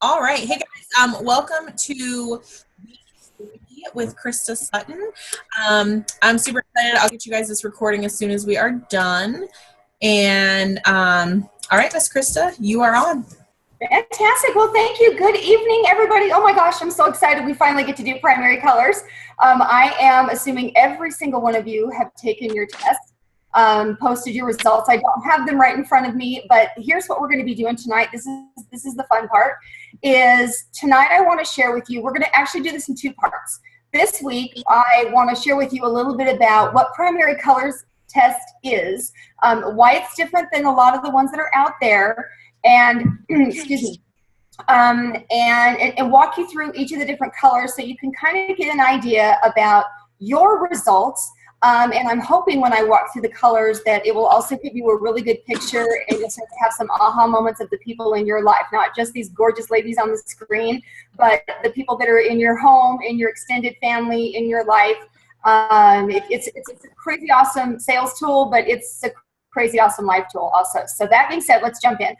All right. Hey guys, welcome to week 3 with Christa Sutton. I'm super excited. I'll get you guys this recording as soon as we are done. And all right, Miss Christa, you are on. Fantastic. Well, thank you. Good evening, everybody. Oh my gosh, I'm so excited we finally get to do primary colors. I am assuming every single one of you have taken your test, posted your results. I don't have them right in front of me, but here's what we're going to be doing tonight. This is the fun part. Is tonight I want to share with you, we're going to actually do this in 2 parts. This week, I want to share with you a little bit about what primary colors test is, why it's different than a lot of the ones that are out there, and excuse me, and walk you through each of the different colors so you can kind of get an idea about your results. And I'm hoping when I walk through the colors that it will also give you a really good picture and you'll start to have some aha moments of the people in your life, not just these gorgeous ladies on the screen, but the people that are in your home, in your extended family, in your life. It's a crazy awesome sales tool, but it's a crazy awesome life tool also. So that being said, let's jump in.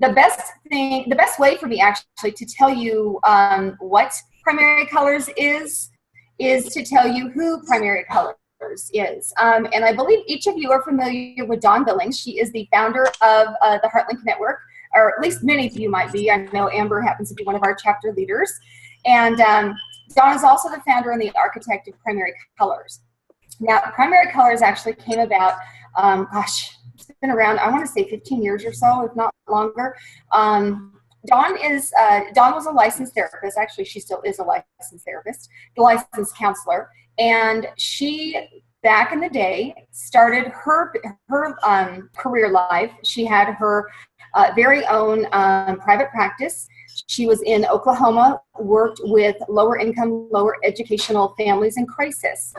The best way for me actually to tell you what primary colors is to tell you who primary colors is. And I believe each of you are familiar with Dawn Billings. She is the founder of the Heartlink Network, or at least many of you might be. I know Amber happens to be one of our chapter leaders. And Dawn is also the founder and the architect of Primary Colors. Now, Primary Colors actually came about, gosh, it's been around, I want to say 15 years or so, if not longer. Dawn was a licensed therapist. Actually, she still is a licensed therapist, a licensed counselor. And she, back in the day, started her career life. She had her very own private practice. She was in Oklahoma, worked with lower income, lower educational families in crisis.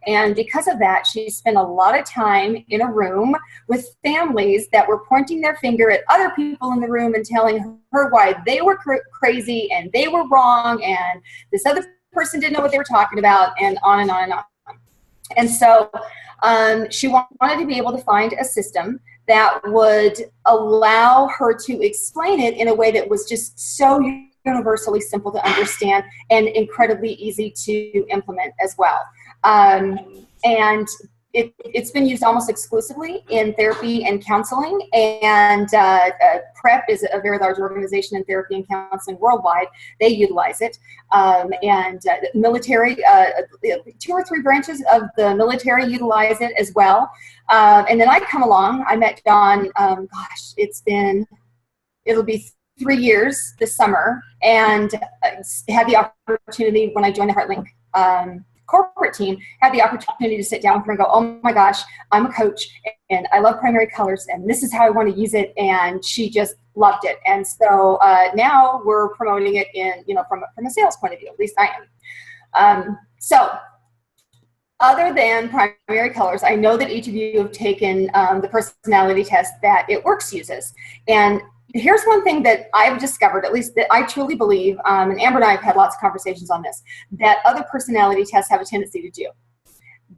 And because of that, she spent a lot of time in a room with families that were pointing their finger at other people in the room and telling her why they were crazy and they were wrong and this other person didn't know what they were talking about, and on and on and on. And so she wanted to be able to find a system that would allow her to explain it in a way that was just so universally simple to understand and incredibly easy to implement as well. And it's been used almost exclusively in therapy and counseling, and PrEP is a very large organization in therapy and counseling worldwide. They utilize it. And military, 2 or 3 branches of the military utilize it as well. And then I come along, I met Dawn, gosh, it'll be 3 years this summer, and had the opportunity when I joined the Heartlink corporate team, had the opportunity to sit down with her and go, oh my gosh, I'm a coach and I love primary colors and this is how I want to use it. And she just loved it. And so now we're promoting it in, from a sales point of view, at least I am. So other than primary colors, I know that each of you have taken the personality test that It Works uses. And here's one thing that I've discovered, at least that I truly believe, and Amber and I have had lots of conversations on this, that other personality tests have a tendency to do.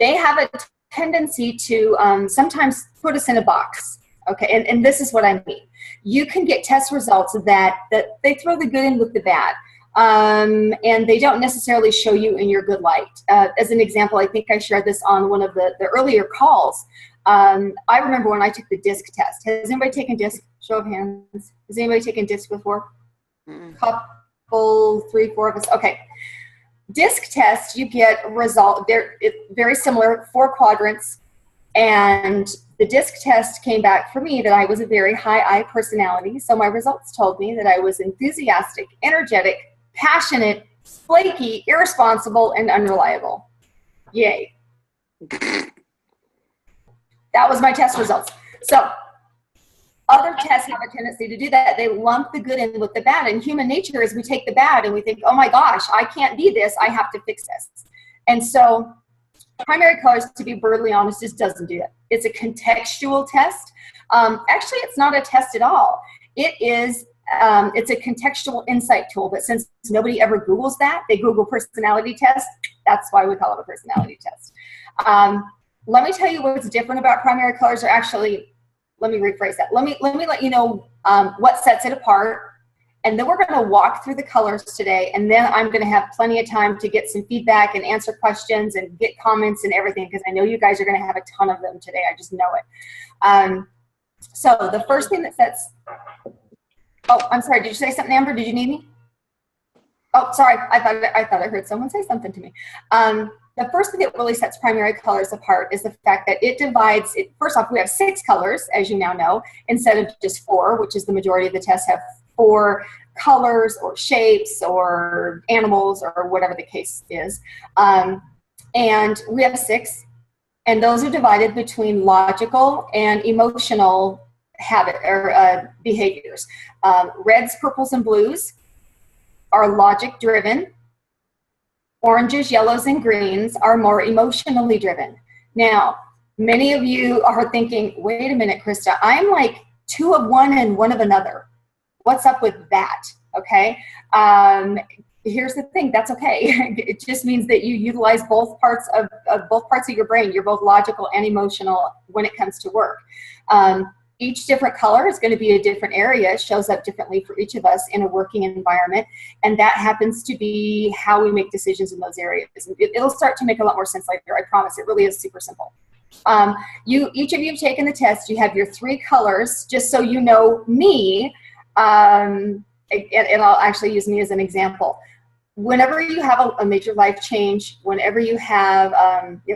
They have a tendency to sometimes put us in a box, okay? And this is what I mean. You can get test results that they throw the good in with the bad, and they don't necessarily show you in your good light. As an example, I think I shared this on one of the earlier calls. I remember when I took the DISC test. Has anybody taken DISC? Show of hands. Has anybody taken DISC before? Couple, 3, 4 of us. Okay. DISC test, you get result. They're very similar, 4 quadrants. And the DISC test came back for me that I was a very high I personality. So my results told me that I was enthusiastic, energetic, passionate, flaky, irresponsible, and unreliable. Yay. That was my test results. So other tests have a tendency to do that. They lump the good in with the bad. And human nature is we take the bad and we think, oh my gosh, I can't be this. I have to fix this. And so primary colors, to be brutally honest, just doesn't do that. It's a contextual test. Actually, it's not a test at all. It's a contextual insight tool. But since nobody ever Googles that, they Google personality test. That's why we call it a personality test. Let me tell you what's different about primary colors, or actually, let me rephrase that. Let me let you know what sets it apart And then we're going to walk through the colors today, and then I'm going to have plenty of time to get some feedback and answer questions and get comments and everything, because I know you guys are going to have a ton of them today. I just know it. So the first thing that sets, oh, I'm sorry, did you say something, Amber? Did you need me? Oh, sorry, I thought I heard someone say something to me. The first thing that really sets primary colors apart is the fact that it divides, first off, we have 6 colors, as you now know, instead of just 4, which is the majority of the tests have 4 colors or shapes or animals or whatever the case is. And we have 6, and those are divided between logical and emotional habit or behaviors. Reds, purples, and blues are logic driven. Oranges, yellows, and greens are more emotionally driven. Now, many of you are thinking, wait a minute, Krista, I'm like 2 of one and 1 of another. What's up with that? Okay. Here's the thing, that's okay. It just means that you utilize both parts of your brain. You're both logical and emotional when it comes to work. Each different color is going to be a different area. It shows up differently for each of us in a working environment, and that happens to be how we make decisions in those areas. It'll start to make a lot more sense later, I promise. It really is super simple. Each of you have taken the test. You have your 3 colors, just so you know me, and I'll actually use me as an example. Whenever you have a major life change, whenever you have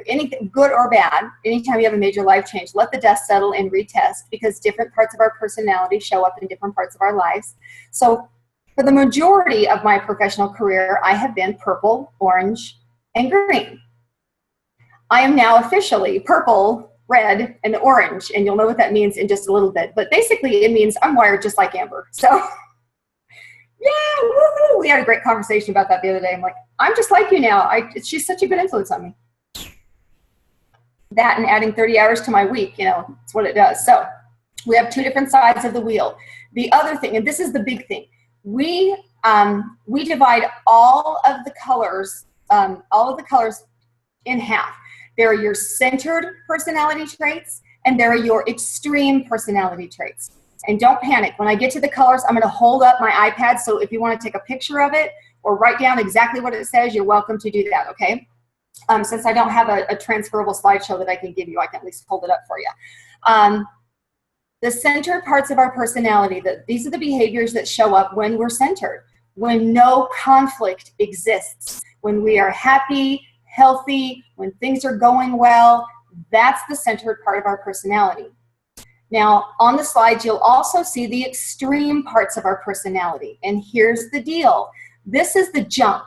anything good or bad, anytime you have a major life change, let the dust settle and retest, because different parts of our personality show up in different parts of our lives. So for the majority of my professional career, I have been purple, orange, and green. I am now officially purple, red, and orange, and you'll know what that means in just a little bit. But basically, it means I'm wired just like Amber. So yeah, woohoo! We had a great conversation about that the other day. I'm like, I'm just like you now. She's such a good influence on me. That and adding 30 hours to my week, it's what it does. So we have 2 different sides of the wheel. The other thing, and this is the big thing, we divide all of the colors in half. There are your centered personality traits, and there are your extreme personality traits. And don't panic. When I get to the colors, I'm going to hold up my iPad, so if you want to take a picture of it or write down exactly what it says, you're welcome to do that, okay? Since I don't have a transferable slideshow that I can give you, I can at least hold it up for you. The centered parts of our personality, these are the behaviors that show up when we're centered, when no conflict exists, when we are happy, healthy, when things are going well. That's the centered part of our personality. Now, on the slides, you'll also see the extreme parts of our personality. And here's the deal. This is the junk.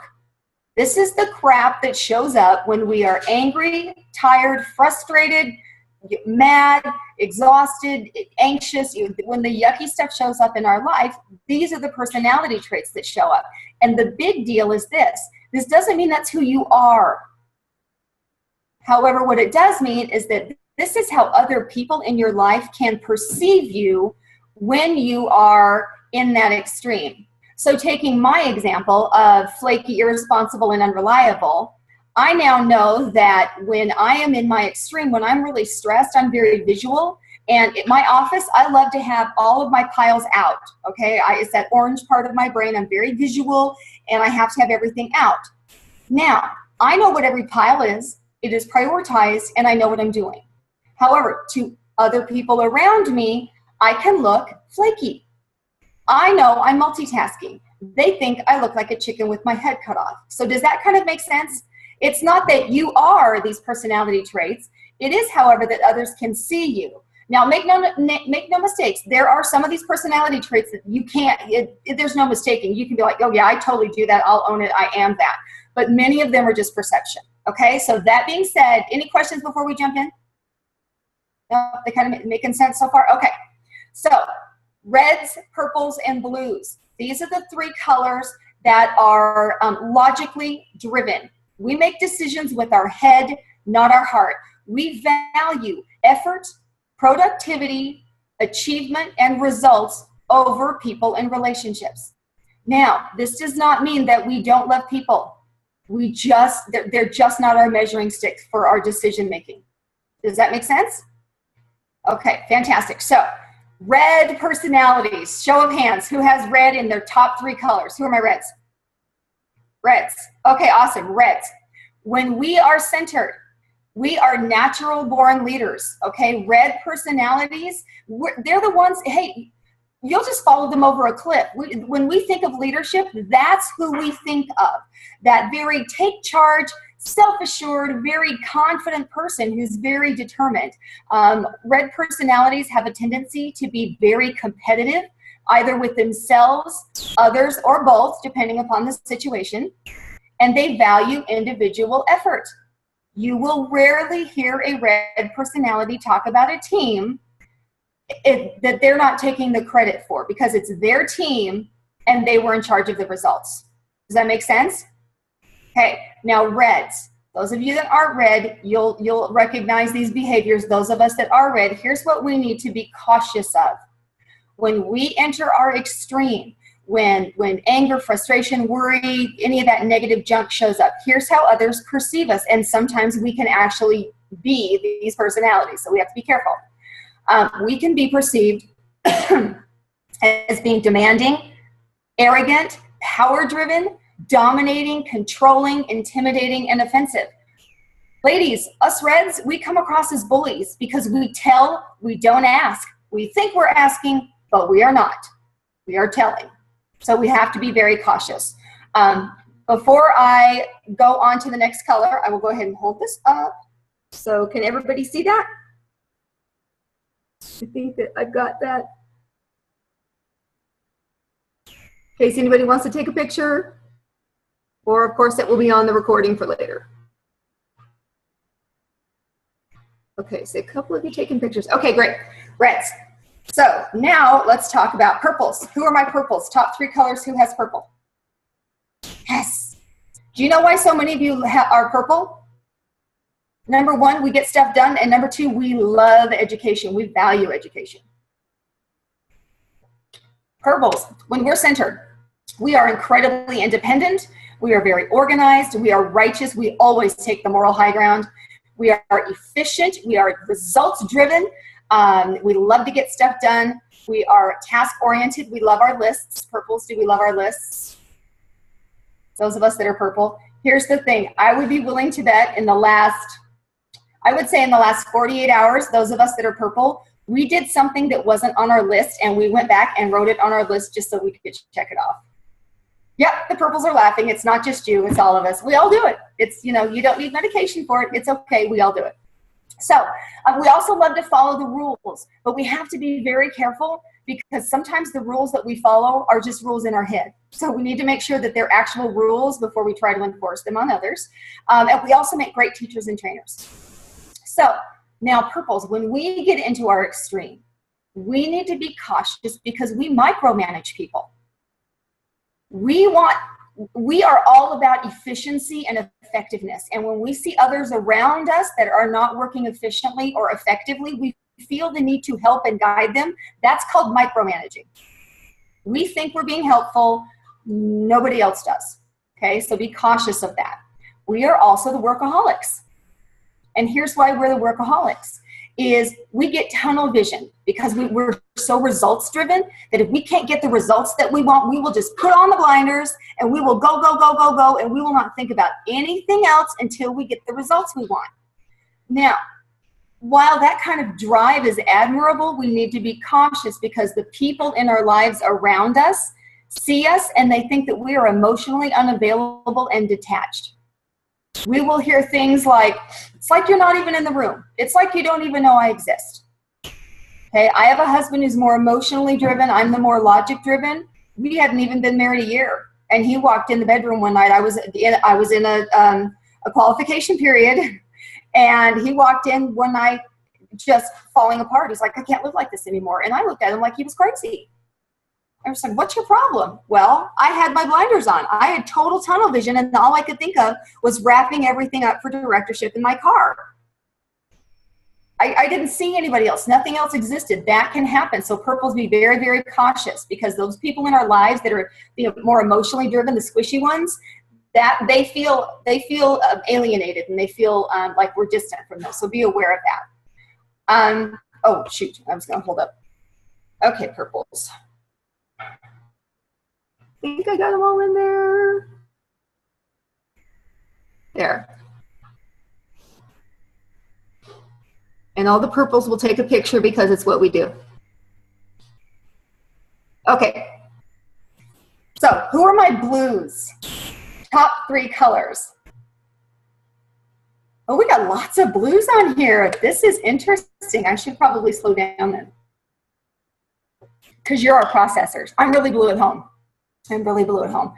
This is the crap that shows up when we are angry, tired, frustrated, mad, exhausted, anxious. When the yucky stuff shows up in our life, these are the personality traits that show up. And the big deal is this. This doesn't mean that's who you are. However, what it does mean is that this is how other people in your life can perceive you when you are in that extreme. So taking my example of flaky, irresponsible, and unreliable, I now know that when I am in my extreme, when I'm really stressed, I'm very visual. And at my office, I love to have all of my piles out, okay? It's that orange part of my brain. I'm very visual, and I have to have everything out. Now, I know what every pile is. It is prioritized, and I know what I'm doing. However, to other people around me, I can look flaky. I know I'm multitasking. They think I look like a chicken with my head cut off. So does that kind of make sense? It's not that you are these personality traits. It is, however, that others can see you. Now, make no mistakes. There are some of these personality traits that you can't, there's no mistaking. You can be like, oh yeah, I totally do that. I'll own it. I am that. But many of them are just perception. Okay, so that being said, any questions before we jump in? No, they kind of making sense so far? Okay, so reds, purples, and blues. These are the 3 colors that are logically driven. We make decisions with our head, not our heart. We value effort, productivity, achievement, and results over people and relationships. Now, this does not mean that we don't love people. They're just not our measuring stick for our decision making. Does that make sense? Okay, fantastic. So Red personalities. Show of hands. Who has red in their top 3 colors? Who are my reds? Reds. Okay, awesome. Reds. When we are centered, we are natural born leaders. Okay, red personalities, they're the ones, hey, you'll just follow them over a cliff. When we think of leadership, that's who we think of. That very take charge, self-assured, very confident person who's very determined. Red personalities have a tendency to be very competitive, either with themselves, others, or both, depending upon the situation. And they value individual effort. You will rarely hear a red personality talk about a team that they're not taking the credit for, because it's their team and they were in charge of the results. Does that make sense? Okay, now reds. Those of you that aren't red, you'll recognize these behaviors. Those of us that are red, here's what we need to be cautious of. When we enter our extreme, when anger, frustration, worry, any of that negative junk shows up, here's how others perceive us. And sometimes we can actually be these personalities, so we have to be careful. We can be perceived as being demanding, arrogant, power-driven, dominating, controlling, intimidating, and offensive. Ladies, us reds, we come across as bullies because we tell, we don't ask. We think we're asking, but we are not. We are telling. So we have to be very cautious. Before I go on to the next color, I will go ahead and hold this up. So can everybody see that? I think that I've got that. In case anybody wants to take a picture, or of course that will be on the recording for later. Okay, so a couple of you taking pictures. Okay, great. Reds. So now let's talk about purples. Who are my purples? Top 3 colors. Who has purple? Yes. Do you know why so many of you are purple? Number 1, we get stuff done. And number 2, we love education. We value education. Purples, when we're centered, we are incredibly independent. We are very organized. We are righteous. We always take the moral high ground. We are efficient. We are results driven. We love to get stuff done. We are task oriented. We love our lists. Purples, do we love our lists? Those of us that are purple. Here's the thing. I would be willing to bet I would say in the last 48 hours, those of us that are purple, we did something that wasn't on our list and we went back and wrote it on our list just so we could check it off. Yep, the purples are laughing. It's not just you, it's all of us. We all do it. It's, you know, you don't need medication for it. It's okay, we all do it. So we also love to follow the rules, but we have to be very careful because sometimes the rules that we follow are just rules in our head. So we need to make sure that they're actual rules before we try to enforce them on others. And we also make great teachers and trainers. So now purples, when we get into our extreme, we need to be cautious because we micromanage people. We are all about efficiency and effectiveness. And when we see others around us that are not working efficiently or effectively, we feel the need to help and guide them. That's called micromanaging. We think we're being helpful. Nobody else does. Okay, so be cautious of that. We are also the workaholics. And here's why we're the workaholics, is we get tunnel vision because we're so results driven that if we can't get the results that we want, we will just put on the blinders and we will go, go, go, go, go, and we will not think about anything else until we get the results we want. Now, while that kind of drive is admirable, we need to be cautious because the people in our lives around us see us and they think that we are emotionally unavailable and detached. We will hear things like, it's like you're not even in the room. It's like you don't even know I exist. Okay, I have a husband who's more emotionally driven. I'm the more logic driven. We hadn't even been married a year. And he walked in the bedroom one night. I was in a qualification period. And he walked in one night just falling apart. He's like, I can't live like this anymore. And I looked at him like he was crazy. I was like, what's your problem? Well, I had my blinders on. I had total tunnel vision, and all I could think of was wrapping everything up for directorship in my car. I didn't see anybody else. Nothing else existed. That can happen. So purples, be very, very cautious because those people in our lives that are more emotionally driven, the squishy ones, that they feel alienated and they feel like we're distant from them. So be aware of that. Oh, shoot. I was going to hold up. Okay, purples. I think I got them all in there. There. And all the purples will take a picture because it's what we do. Okay. So who are my blues? Top 3 colors. Oh, we got lots of blues on here. This is interesting. I should probably slow down then. Because you're our processors. I'm really blue at home. I'm really blue at home.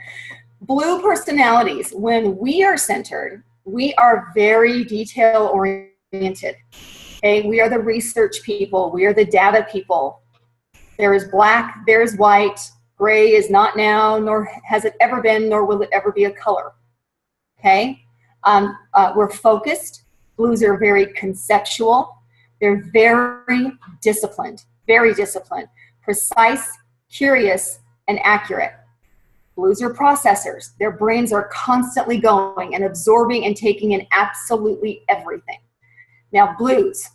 Blue personalities, when we are centered, we are very detail oriented. Okay, we are the research people. We are the data people. There is black, there is white. Gray is not now, nor has it ever been, nor will it ever be a color. Okay, we're focused. Blues are very conceptual. They're very disciplined, precise, curious, and accurate. Blues are processors. Their brains are constantly going and absorbing and taking in absolutely everything. Now, blues,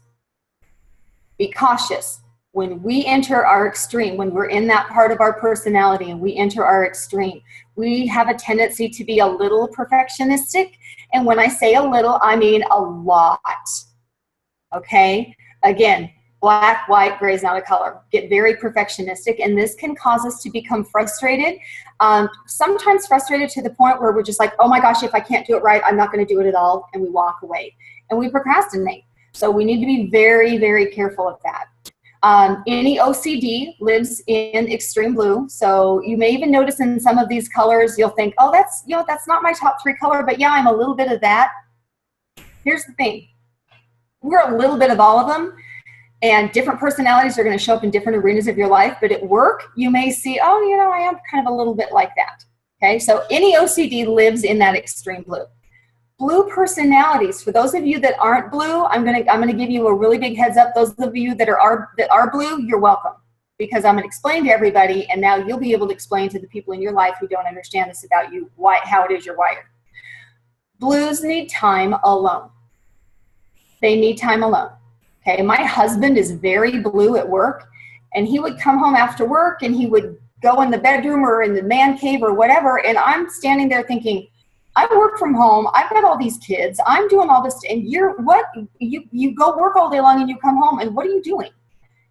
be cautious. When we enter our extreme, when we're in that part of our personality and we enter our extreme, we have a tendency to be a little perfectionistic. And when I say a little, I mean a lot. Okay? Again, black, white, gray is not a color. Get very perfectionistic, and this can cause us to become frustrated. Sometimes frustrated to the point where we're just like, oh my gosh, if I can't do it right, I'm not going to do it at all, and we walk away. And we procrastinate. So we need to be very, very careful of that. Any OCD lives in extreme blue. So you may even notice in some of these colors, you'll think, oh, that's not my top 3 color, but yeah, I'm a little bit of that. Here's the thing. We're a little bit of all of them, and different personalities are going to show up in different arenas of your life. But at work, you may see, oh, I am kind of a little bit like that. Okay, so any OCD lives in that extreme blue. Blue personalities, for those of you that aren't blue, I'm gonna give you a really big heads up. Those of you that are blue, you're welcome, because I'm gonna explain to everybody, and now you'll be able to explain to the people in your life who don't understand this about you, how it is you're wired. Blues need time alone. They need time alone. Okay, my husband is very blue at work, and he would come home after work and he would go in the bedroom or in the man cave or whatever, and I'm standing there thinking, I work from home, I've got all these kids, I'm doing all this, and you go work all day long and you come home, and what are you doing?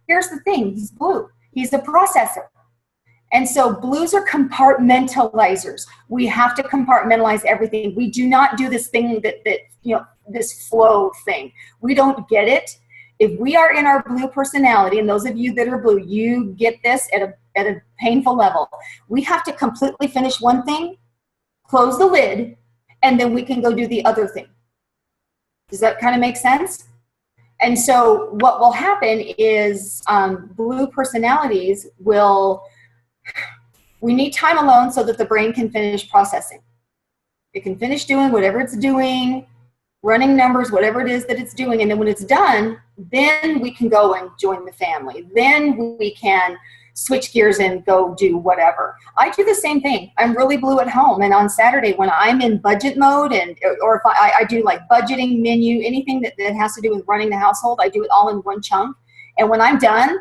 Here's the thing, he's blue. He's a processor. And so blues are compartmentalizers. We have to compartmentalize everything. We do not do this thing this flow thing. We don't get it. If we are in our blue personality, and those of you that are blue, you get this at a painful level. We have to completely finish one thing, close the lid, and then we can go do the other thing. Does that kind of make sense? And so what will happen is blue personalities we need time alone so that the brain can finish processing. It can finish doing whatever it's doing, running numbers, whatever it is that it's doing, and then when it's done, then we can go and join the family. Then we can switch gears and go do whatever. I do the same thing. I'm really blue at home, and on Saturday when I'm in budget mode, or if I do like budgeting, menu, anything that has to do with running the household, I do it all in one chunk. And when I'm done,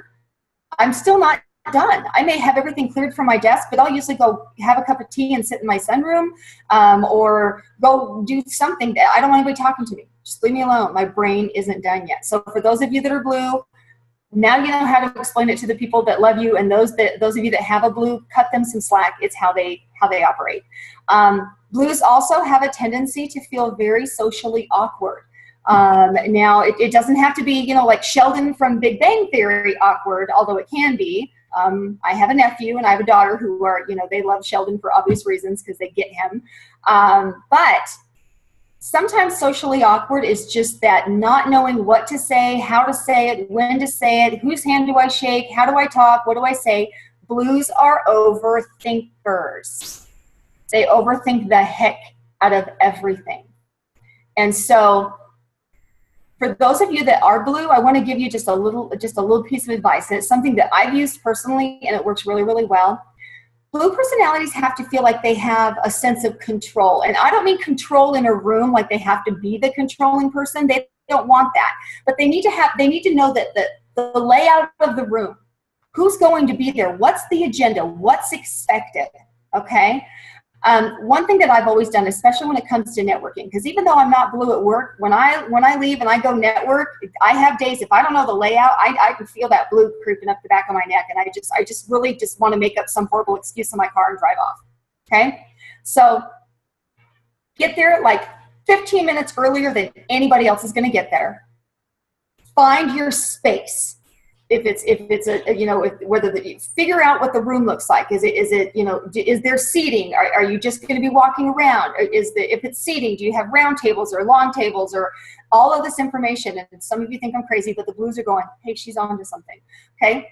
I'm still not done. I may have everything cleared from my desk, but I'll usually go have a cup of tea and sit in my sunroom, or go do something that I don't want anybody talking to me. Just leave me alone. My brain isn't done yet. So for those of you that are blue, now you know how to explain it to the people that love you, and those of you that have a blue, cut them some slack. It's how they operate. Blues also have a tendency to feel very socially awkward. Now it doesn't have to be like Sheldon from Big Bang Theory awkward, although it can be. I have a nephew and I have a daughter who are they love Sheldon for obvious reasons because they get him. But sometimes socially awkward is just that not knowing what to say, how to say it, when to say it, whose hand do I shake, how do I talk, what do I say. Blues are overthinkers. They overthink the heck out of everything. And so for those of you that are blue, I want to give you just a little piece of advice. And it's something that I've used personally, and it works really, really well. Blue personalities have to feel like they have a sense of control. And I don't mean control in a room like they have to be the controlling person. They don't want that. But they need to know that the layout of the room, Who's going to be there? What's the agenda? What's expected? Okay. One thing that I've always done, especially when it comes to networking, because even though I'm not blue at work, when I leave and I go network, I have days, if I don't know the layout, I can feel that blue creeping up the back of my neck, and I just really just want to make up some horrible excuse in my car and drive off. Okay, so get there like 15 minutes earlier than anybody else is going to get there. Find your space. If it's a, you know, figure out what the room looks like. Is it, you know, is there seating? Are you just going to be walking around? If it's seating, do you have round tables or long tables or all of this information? And some of you think I'm crazy, but the blues are going, hey, she's on to something. Okay.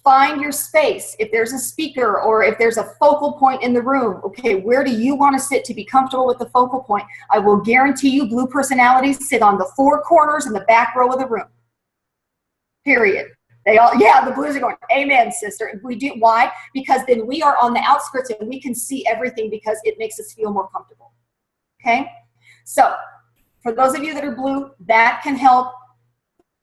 Find your space. If there's a speaker or if there's a focal point in the room, okay, where do you want to sit to be comfortable with the focal point? I will guarantee you blue personalities sit on the 4 corners in the back row of the room. Period. They all, yeah, the blues are going, amen, sister. We do. Why? Because then we are on the outskirts and we can see everything because it makes us feel more comfortable. Okay? So for those of you that are blue, that can help.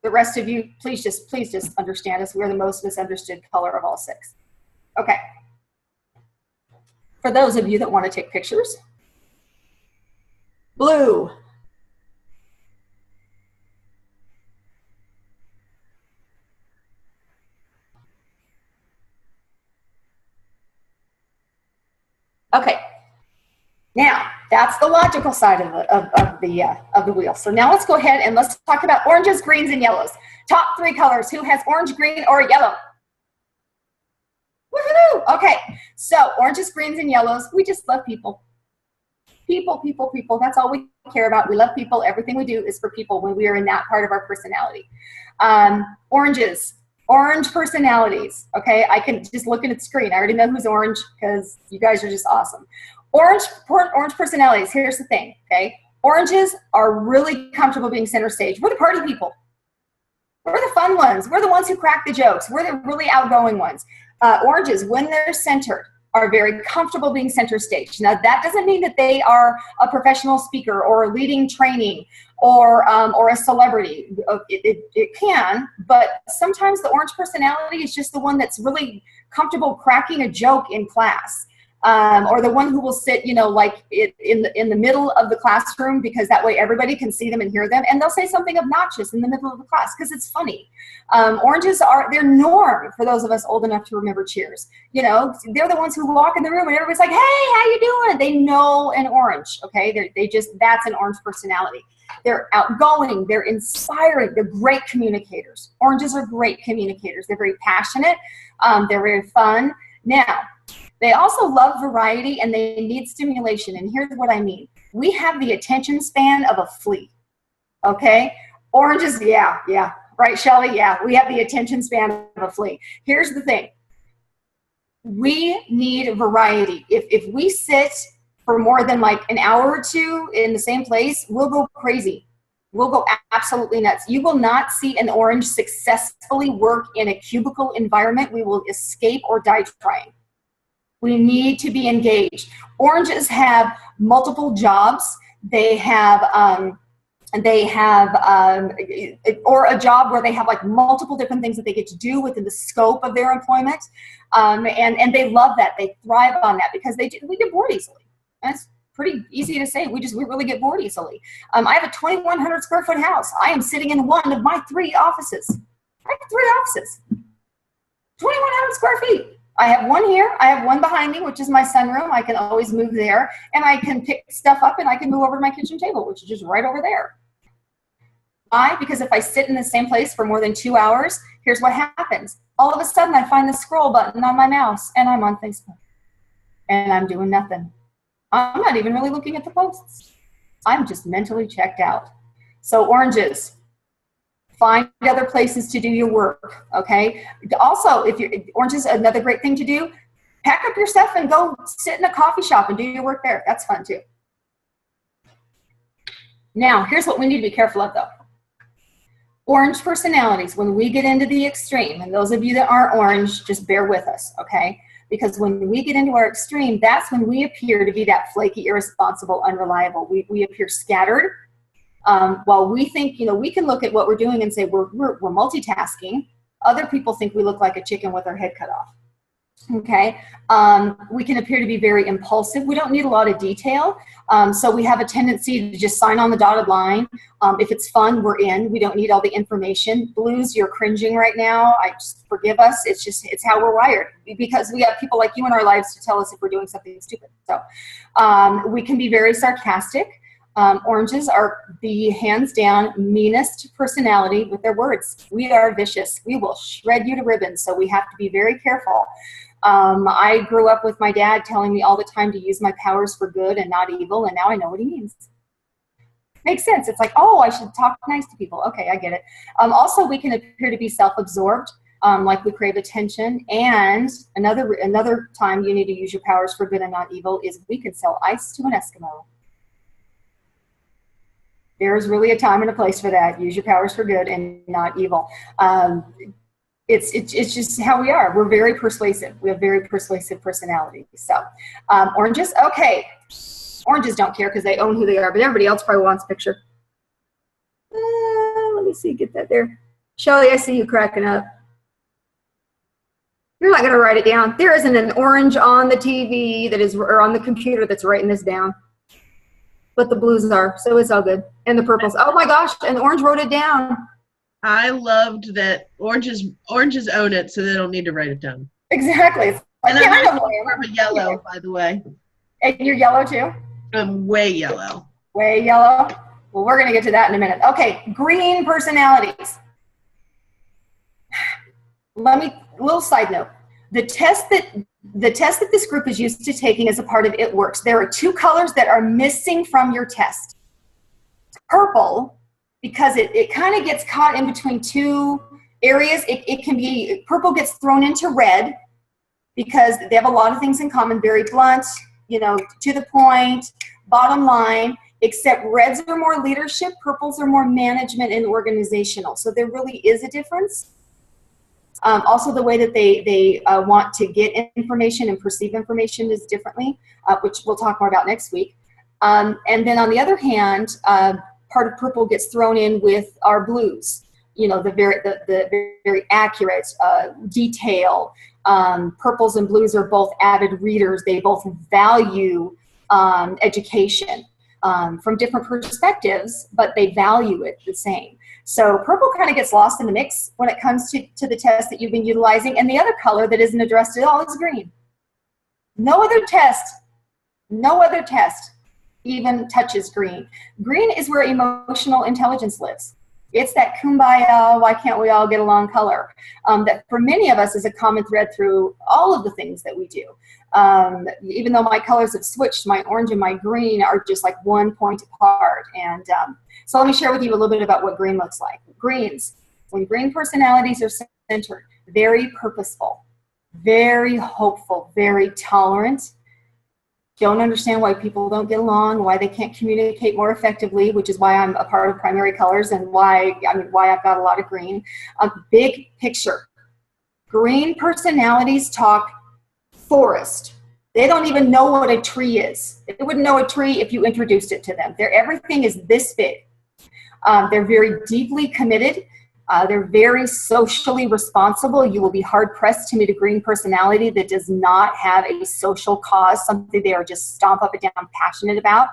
The rest of you, please just understand us. We're the most misunderstood color of all 6. Okay. For those of you that want to take pictures, blue. Okay, now that's the logical side of the wheel. So now let's go ahead and let's talk about oranges, greens, and yellows. Top 3 colors. Who has orange, green, or yellow? Woohoo! Okay, so oranges, greens, and yellows. We just love people. People. That's all we care about. We love people. Everything we do is for people when we are in that part of our personality. Oranges. Orange personalities, okay? I can just look at the screen. I already know who's orange because you guys are just awesome. Orange personalities, here's the thing, okay? Oranges are really comfortable being center stage. We're the party people. We're the fun ones. We're the ones who crack the jokes. We're the really outgoing ones. Oranges, when they're centered, are very comfortable being center stage. Now, that doesn't mean that they are a professional speaker or leading training or a celebrity. It can, but sometimes the orange personality is just the one that's really comfortable cracking a joke in class. Or the one who will sit, you know, like in the middle of the classroom, because that way everybody can see them and hear them, and they'll say something obnoxious in the middle of the class because it's funny. Oranges they're norm for those of us old enough to remember Cheers. You know, they're the ones who walk in the room and everybody's like, hey, how you doing? They know an orange, okay? That's an orange personality. They're outgoing, they're inspiring, they're great communicators. Oranges are great communicators. They're very passionate, they're very fun. Now, they also love variety and they need stimulation. And here's what I mean. We have the attention span of a flea, okay? Oranges, yeah. Right, Shelly? Yeah, we have the attention span of a flea. Here's the thing. We need variety. If we sit for more than like an hour or 2 in the same place, we'll go crazy. We'll go absolutely nuts. You will not see an orange successfully work in a cubicle environment. We will escape or die trying. We need to be engaged. Oranges have multiple jobs. They have or a job where they have like multiple different things that they get to do within the scope of their employment. And they love that. They thrive on that because we get bored easily. That's pretty easy to say. We really get bored easily. I have a 2,100 square foot house. I am sitting in one of my 3 offices. I have 3 offices. 2,100 square feet. I have one here. I have one behind me, which is my sunroom. I can always move there, and I can pick stuff up, and I can move over to my kitchen table, which is just right over there. Why? Because if I sit in the same place for more than 2 hours, here's what happens. All of a sudden, I find the scroll button on my mouse, and I'm on Facebook, and I'm doing nothing. I'm not even really looking at the posts. I'm just mentally checked out. So oranges. Find other places to do your work, okay? Also, orange is another great thing to do. Pack up your stuff and go sit in a coffee shop and do your work there. That's fun too. Now, here's what we need to be careful of though. Orange personalities, when we get into the extreme, and those of you that aren't orange, just bear with us, okay? Because when we get into our extreme, that's when we appear to be that flaky, irresponsible, unreliable. We appear scattered. While we think, you know, we can look at what we're doing and say we're multitasking, Other people think we look like a chicken with our head cut off. Okay, we can appear to be very impulsive. We don't need a lot of detail, so we have a tendency to just sign on the dotted line. If it's fun, we're in. We don't need all the information. Blues, you're cringing right now. I just forgive us. It's how we're wired, because we have people like you in our lives to tell us if we're doing something stupid. So we can be very sarcastic. Oranges are the hands down meanest personality with their words. We are vicious. We will shred you to ribbons, so we have to be very careful. I grew up with my dad telling me all the time to use my powers for good and not evil, and now I know what he means. Makes sense. It's like, oh, I should talk nice to people. Okay, I get it. Also, we can appear to be self-absorbed, like we crave attention. And another time you need to use your powers for good and not evil is we can sell ice to an Eskimo. There's really a time and a place for that. Use your powers for good and not evil. It's just how we are. We're very persuasive. We have very persuasive personalities. So oranges, okay. Oranges don't care because they own who they are, but everybody else probably wants a picture. Let me see, get that there. Shelly, I see you cracking up. You're not going to write it down. There isn't an orange on the TV that is, or on the computer that's writing this down. But the blues are, so it's all good. And the purples. Oh my gosh, and the orange wrote it down. I loved that oranges own it, so they don't need to write it down. Exactly. It's like, and yeah, I'm I know more of a yellow, by the way. And you're yellow too? I'm way yellow. Way yellow? Well, we're going to get to that in a minute. Okay, green personalities. Little side note. The test that this group is used to taking as a part of It Works, there are two colors that are missing from your test. Purple, because it kind of gets caught in between two areas. It can be, purple gets thrown into red because they have a lot of things in common, very blunt, you know, to the point, bottom line, except reds are more leadership, purples are more management and organizational. So there really is a difference. Also, the way that they want to get information and perceive information is differently, which we'll talk more about next week. And then on the other hand, part of purple gets thrown in with our blues. You know, the very accurate detail. Purples and blues are both avid readers. They both value education from different perspectives, but they value it the same. So purple kind of gets lost in the mix when it comes to the test that you've been utilizing. And the other color that isn't addressed at all is green. No other test even touches green. Green is where emotional intelligence lives. It's that kumbaya, why can't we all get along color that for many of us is a common thread through all of the things that we do. Even though my colors have switched, my orange and my green are just like 1 point apart. And so let me share with you a little bit about what green looks like. Greens, when green personalities are centered, very purposeful, very hopeful, very tolerant, don't understand why people don't get along, why they can't communicate more effectively, which is why I'm a part of Primary Colors and why I've got a lot of green. Big picture. Green personalities talk forest. They don't even know what a tree is. They wouldn't know a tree if you introduced it to them. Everything is this big. They're very deeply committed. They're very socially responsible. You will be hard-pressed to meet a green personality that does not have a social cause, something they are just stomp up and down passionate about.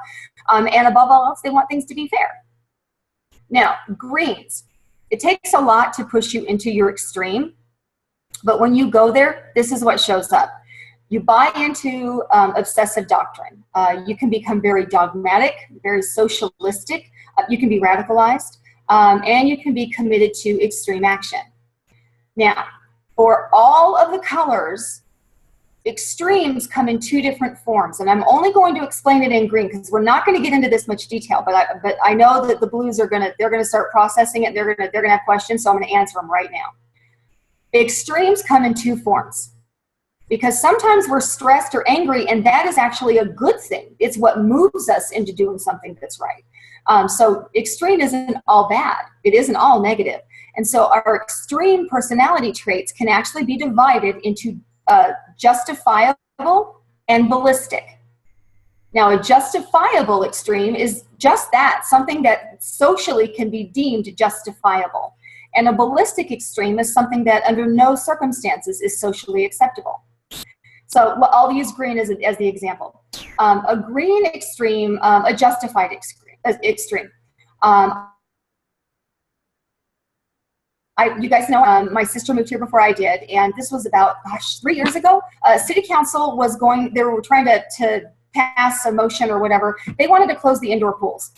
And above all else, they want things to be fair. Now, greens, it takes a lot to push you into your extreme, but when you go there, this is what shows up. You buy into obsessive doctrine. You can become very dogmatic, very socialistic. You can be radicalized. And you can be committed to extreme action. Now, for all of the colors, extremes come in two different forms, and I'm only going to explain it in green because we're not going to get into this much detail. But I know that the blues are they're gonna start processing it. They're gonna have questions, so I'm going to answer them right now. Extremes come in two forms because sometimes we're stressed or angry, and that is actually a good thing. It's what moves us into doing something that's right. So extreme isn't all bad. It isn't all negative. And so our extreme personality traits can actually be divided into justifiable and ballistic. Now, a justifiable extreme is just that, something that socially can be deemed justifiable. And a ballistic extreme is something that under no circumstances is socially acceptable. So I'll use green as the example. A green extreme, a justified extreme. You guys know my sister moved here before I did, and this was about, 3 years ago. City Council was they were trying to pass a motion or whatever. They wanted to close the indoor pools.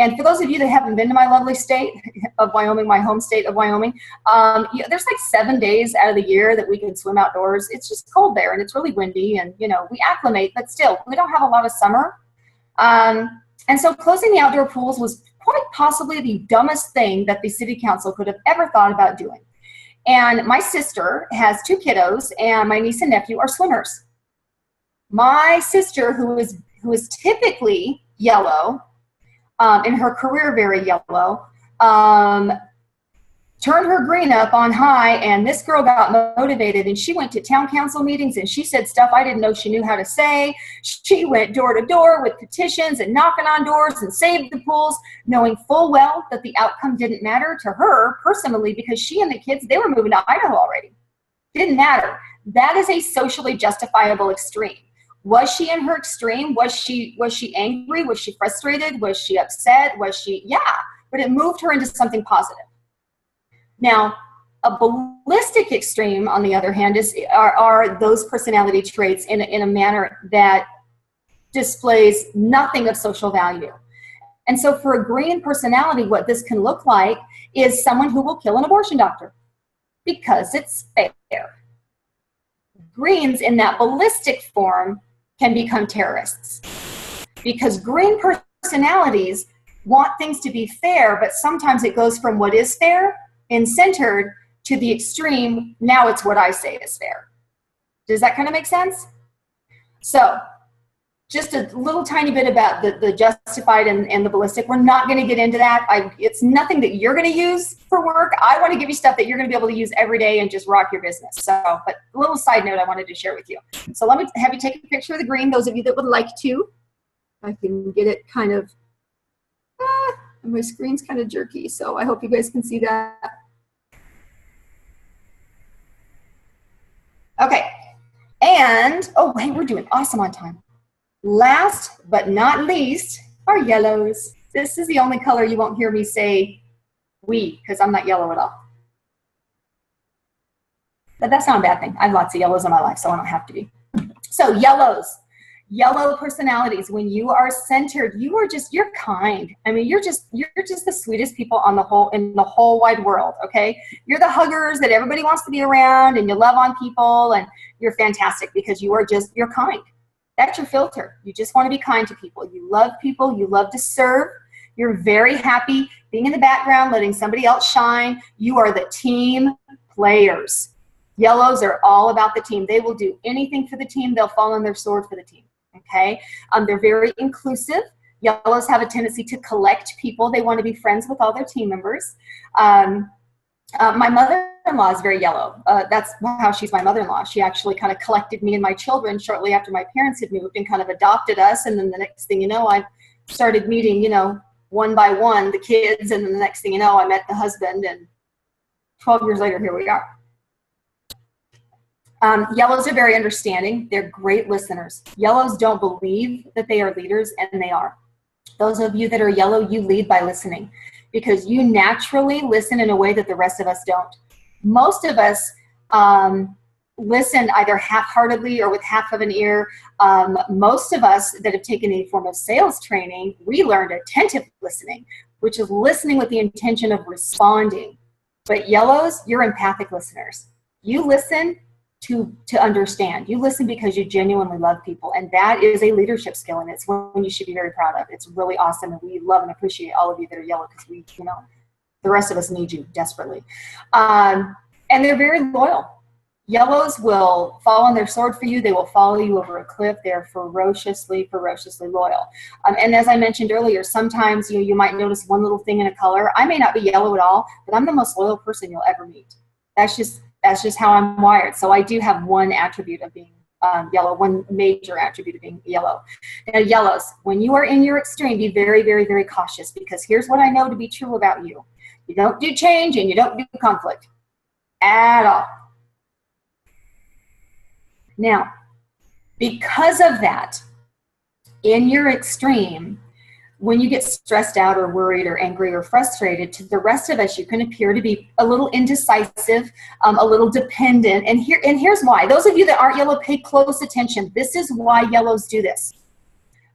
And for those of you that haven't been to my lovely state of Wyoming, my home state of Wyoming, there's like 7 days out of the year that we can swim outdoors. It's just cold there, and it's really windy, and we acclimate, but still, we don't have a lot of summer. And so closing the outdoor pools was quite possibly the dumbest thing that the city council could have ever thought about doing. And my sister has 2 kiddos, and my niece and nephew are swimmers. My sister, who is typically yellow, in her career very yellow, turned her green up on high, and this girl got motivated, and she went to town council meetings, and she said stuff I didn't know she knew how to say. She went door to door with petitions and knocking on doors and saved the pools, knowing full well that the outcome didn't matter to her personally, because she and the kids, they were moving to Idaho already. Didn't matter. That is a socially justifiable extreme. Was she in her extreme? Was she angry? Was she frustrated? Was she upset? Yeah, but it moved her into something positive. Now, a ballistic extreme, on the other hand, are those personality traits in a manner that displays nothing of social value. And so for a green personality, what this can look like is someone who will kill an abortion doctor because it's fair. Greens in that ballistic form can become terrorists, because green personalities want things to be fair, but sometimes it goes from what is fair and centered to the extreme. Now it's what I say is fair. Does that kind of make sense? So just a little tiny bit about the justified and the ballistic. We're not going to get into that. It's nothing that you're going to use for work. I want to give you stuff that you're going to be able to use every day and just rock your business. So, but a little side note I wanted to share with you. So let me have you take a picture of the green, those of you that would like to. I can get it kind of, my screen's kind of jerky, so I hope you guys can see that. Okay, and, oh, hey, we're doing awesome on time. Last but not least are yellows. This is the only color you won't hear me say we, because I'm not yellow at all. But that's not a bad thing. I have lots of yellows in my life, so I don't have to be. So yellows, yellow personalities. When you are centered, you're kind. I mean, you're just the sweetest people in the whole wide world. Okay, you're the huggers that everybody wants to be around, and you love on people, and you're fantastic because you're kind. That's your filter. You just want to be kind to people. You love people. You love to serve. You're very happy being in the background, letting somebody else shine. You are the team players. Yellows are all about the team. They will do anything for the team. They'll fall on their sword for the team. Okay? They're very inclusive. Yellows have a tendency to collect people. They want to be friends with all their team members. My mother-in-law is very yellow. That's how she's my mother-in-law. She actually kind of collected me and my children shortly after my parents had moved and kind of adopted us. And then the next thing you know, I started meeting, one by one, the kids. And then the next thing you know, I met the husband. And 12 years later, here we are. Yellows are very understanding. They're great listeners. Yellows don't believe that they are leaders, and they are. Those of you that are yellow, you lead by listening, because you naturally listen in a way that the rest of us don't. Most of us listen either half-heartedly or with half of an ear. Most of us that have taken any form of sales training, we learned attentive listening, which is listening with the intention of responding. But yellows, you're empathic listeners. You listen to understand. You listen because you genuinely love people, and that is a leadership skill, and it's one you should be very proud of. It's really awesome, and we love and appreciate all of you that are yellow, because we, the rest of us need you desperately. And they're very loyal. Yellows will fall on their sword for you. They will follow you over a cliff. They're ferociously, ferociously loyal. And as I mentioned earlier, sometimes you might notice one little thing in a color. I may not be yellow at all, but I'm the most loyal person you'll ever meet. That's just how I'm wired. So I do have one attribute of being yellow, one major attribute of being yellow. Now, yellows, when you are in your extreme, be very, very, very cautious, because here's what I know to be true about you. You don't do change and you don't do conflict at all. Now, because of that, in your extreme, when you get stressed out or worried or angry or frustrated, to the rest of us, you can appear to be a little indecisive, a little dependent. And here's why. Those of you that aren't yellow, pay close attention. This is why yellows do this.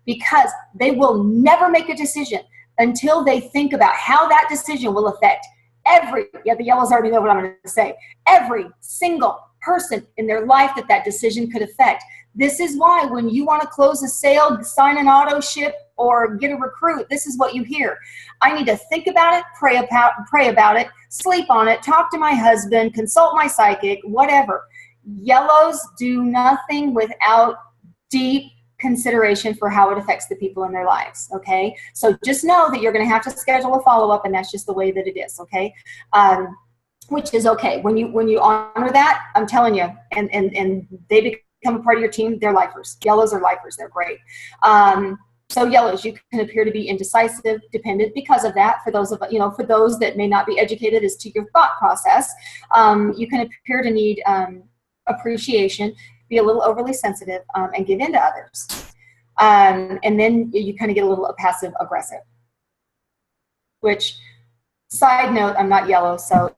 Because they will never make a decision until they think about how that decision will affect the yellows already know what I'm going to say, every single person in their life that decision could affect. This is why when you want to close a sale, sign an auto ship, or get a recruit, this is what you hear. I need to think about it, pray about it, sleep on it, talk to my husband, consult my psychic, whatever. Yellows do nothing without deep consideration for how it affects the people in their lives, okay? So just know that you're going to have to schedule a follow-up, and that's just the way that it is, okay? Which is okay. When you honor that, I'm telling you, and they become a part of your team, they're lifers. Yellows are lifers. They're great. So yellows, you can appear to be indecisive, dependent because of that. For those that may not be educated as to your thought process, you can appear to need appreciation, be a little overly sensitive, and give in to others. And then you kind of get a little passive aggressive, which, side note, I'm not yellow, so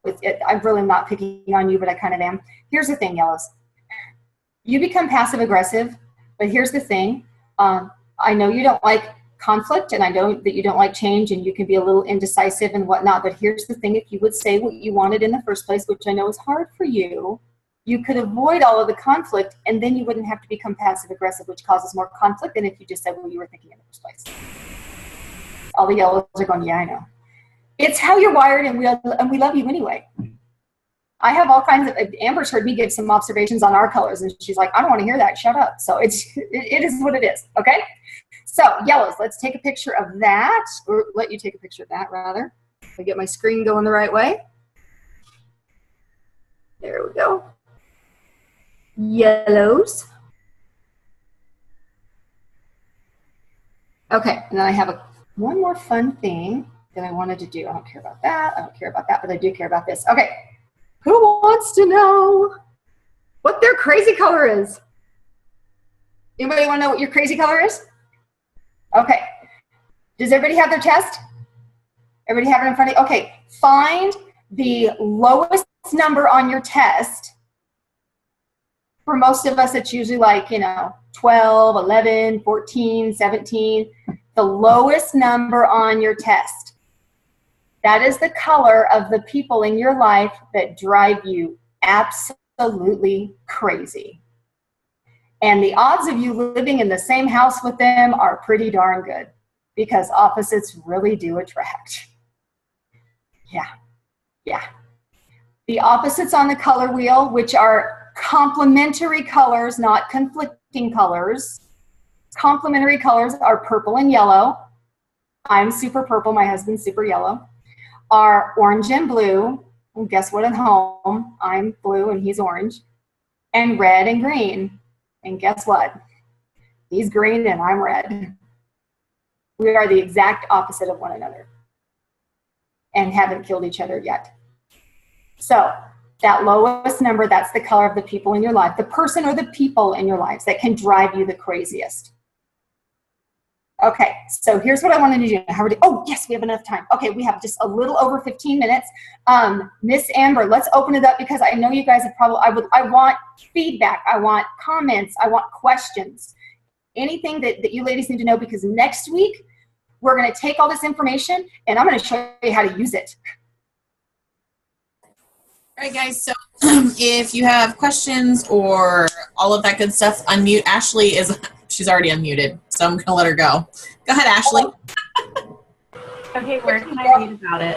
I'm really not picking on you, but I kind of am. Here's the thing, yellows. You become passive aggressive, but here's the thing. I know you don't like conflict, and I know that you don't like change, and you can be a little indecisive and whatnot, but here's the thing. If you would say what you wanted in the first place, which I know is hard for you, you could avoid all of the conflict, and then you wouldn't have to become passive aggressive, which causes more conflict than if you just said what you were thinking in the first place. All the yellows are going, yeah, I know. It's how you're wired, and we love you anyway. I have all kinds of, Amber's heard me give some observations on our colors, and she's like, I don't want to hear that, shut up. So it is what it is, okay? So yellows, let's take a picture of that, or let you take a picture of that rather. I get my screen going the right way. There we go. Yellows. Okay, and then I have one more fun thing that I wanted to do. I don't care about that. I don't care about that, but I do care about this. Okay, who wants to know what their crazy color is? Anybody want to know what your crazy color is? Okay. Does everybody have their test? Everybody have it in front of you? Okay, find the lowest number on your test. For most of us, it's usually like, 12, 11, 14, 17. The lowest number on your test. That is the color of the people in your life that drive you absolutely crazy. And the odds of you living in the same house with them are pretty darn good, because opposites really do attract. Yeah. The opposites on the color wheel, which are complementary colors, not conflicting colors. Complementary colors are purple and yellow. I'm super purple, my husband's super yellow. Are orange and blue. And guess what at home? I'm blue and he's orange. And red and green. And guess what? He's green and I'm red. We are the exact opposite of one another and haven't killed each other yet. So that lowest number, that's the color of the people in your life, the person or the people in your lives that can drive you the craziest. Okay, so here's what I wanted to do. Oh, yes, we have enough time. Okay, we have just a little over 15 minutes. Miss Amber, let's open it up, because I know you guys have I want feedback. I want comments. I want questions. Anything that you ladies need to know, because next week we're going to take all this information and I'm going to show you how to use it. All right, guys, so if you have questions or all of that good stuff, unmute. Ashley she's already unmuted, so I'm going to let her go. Go ahead, Ashley. Okay, where can I read about it?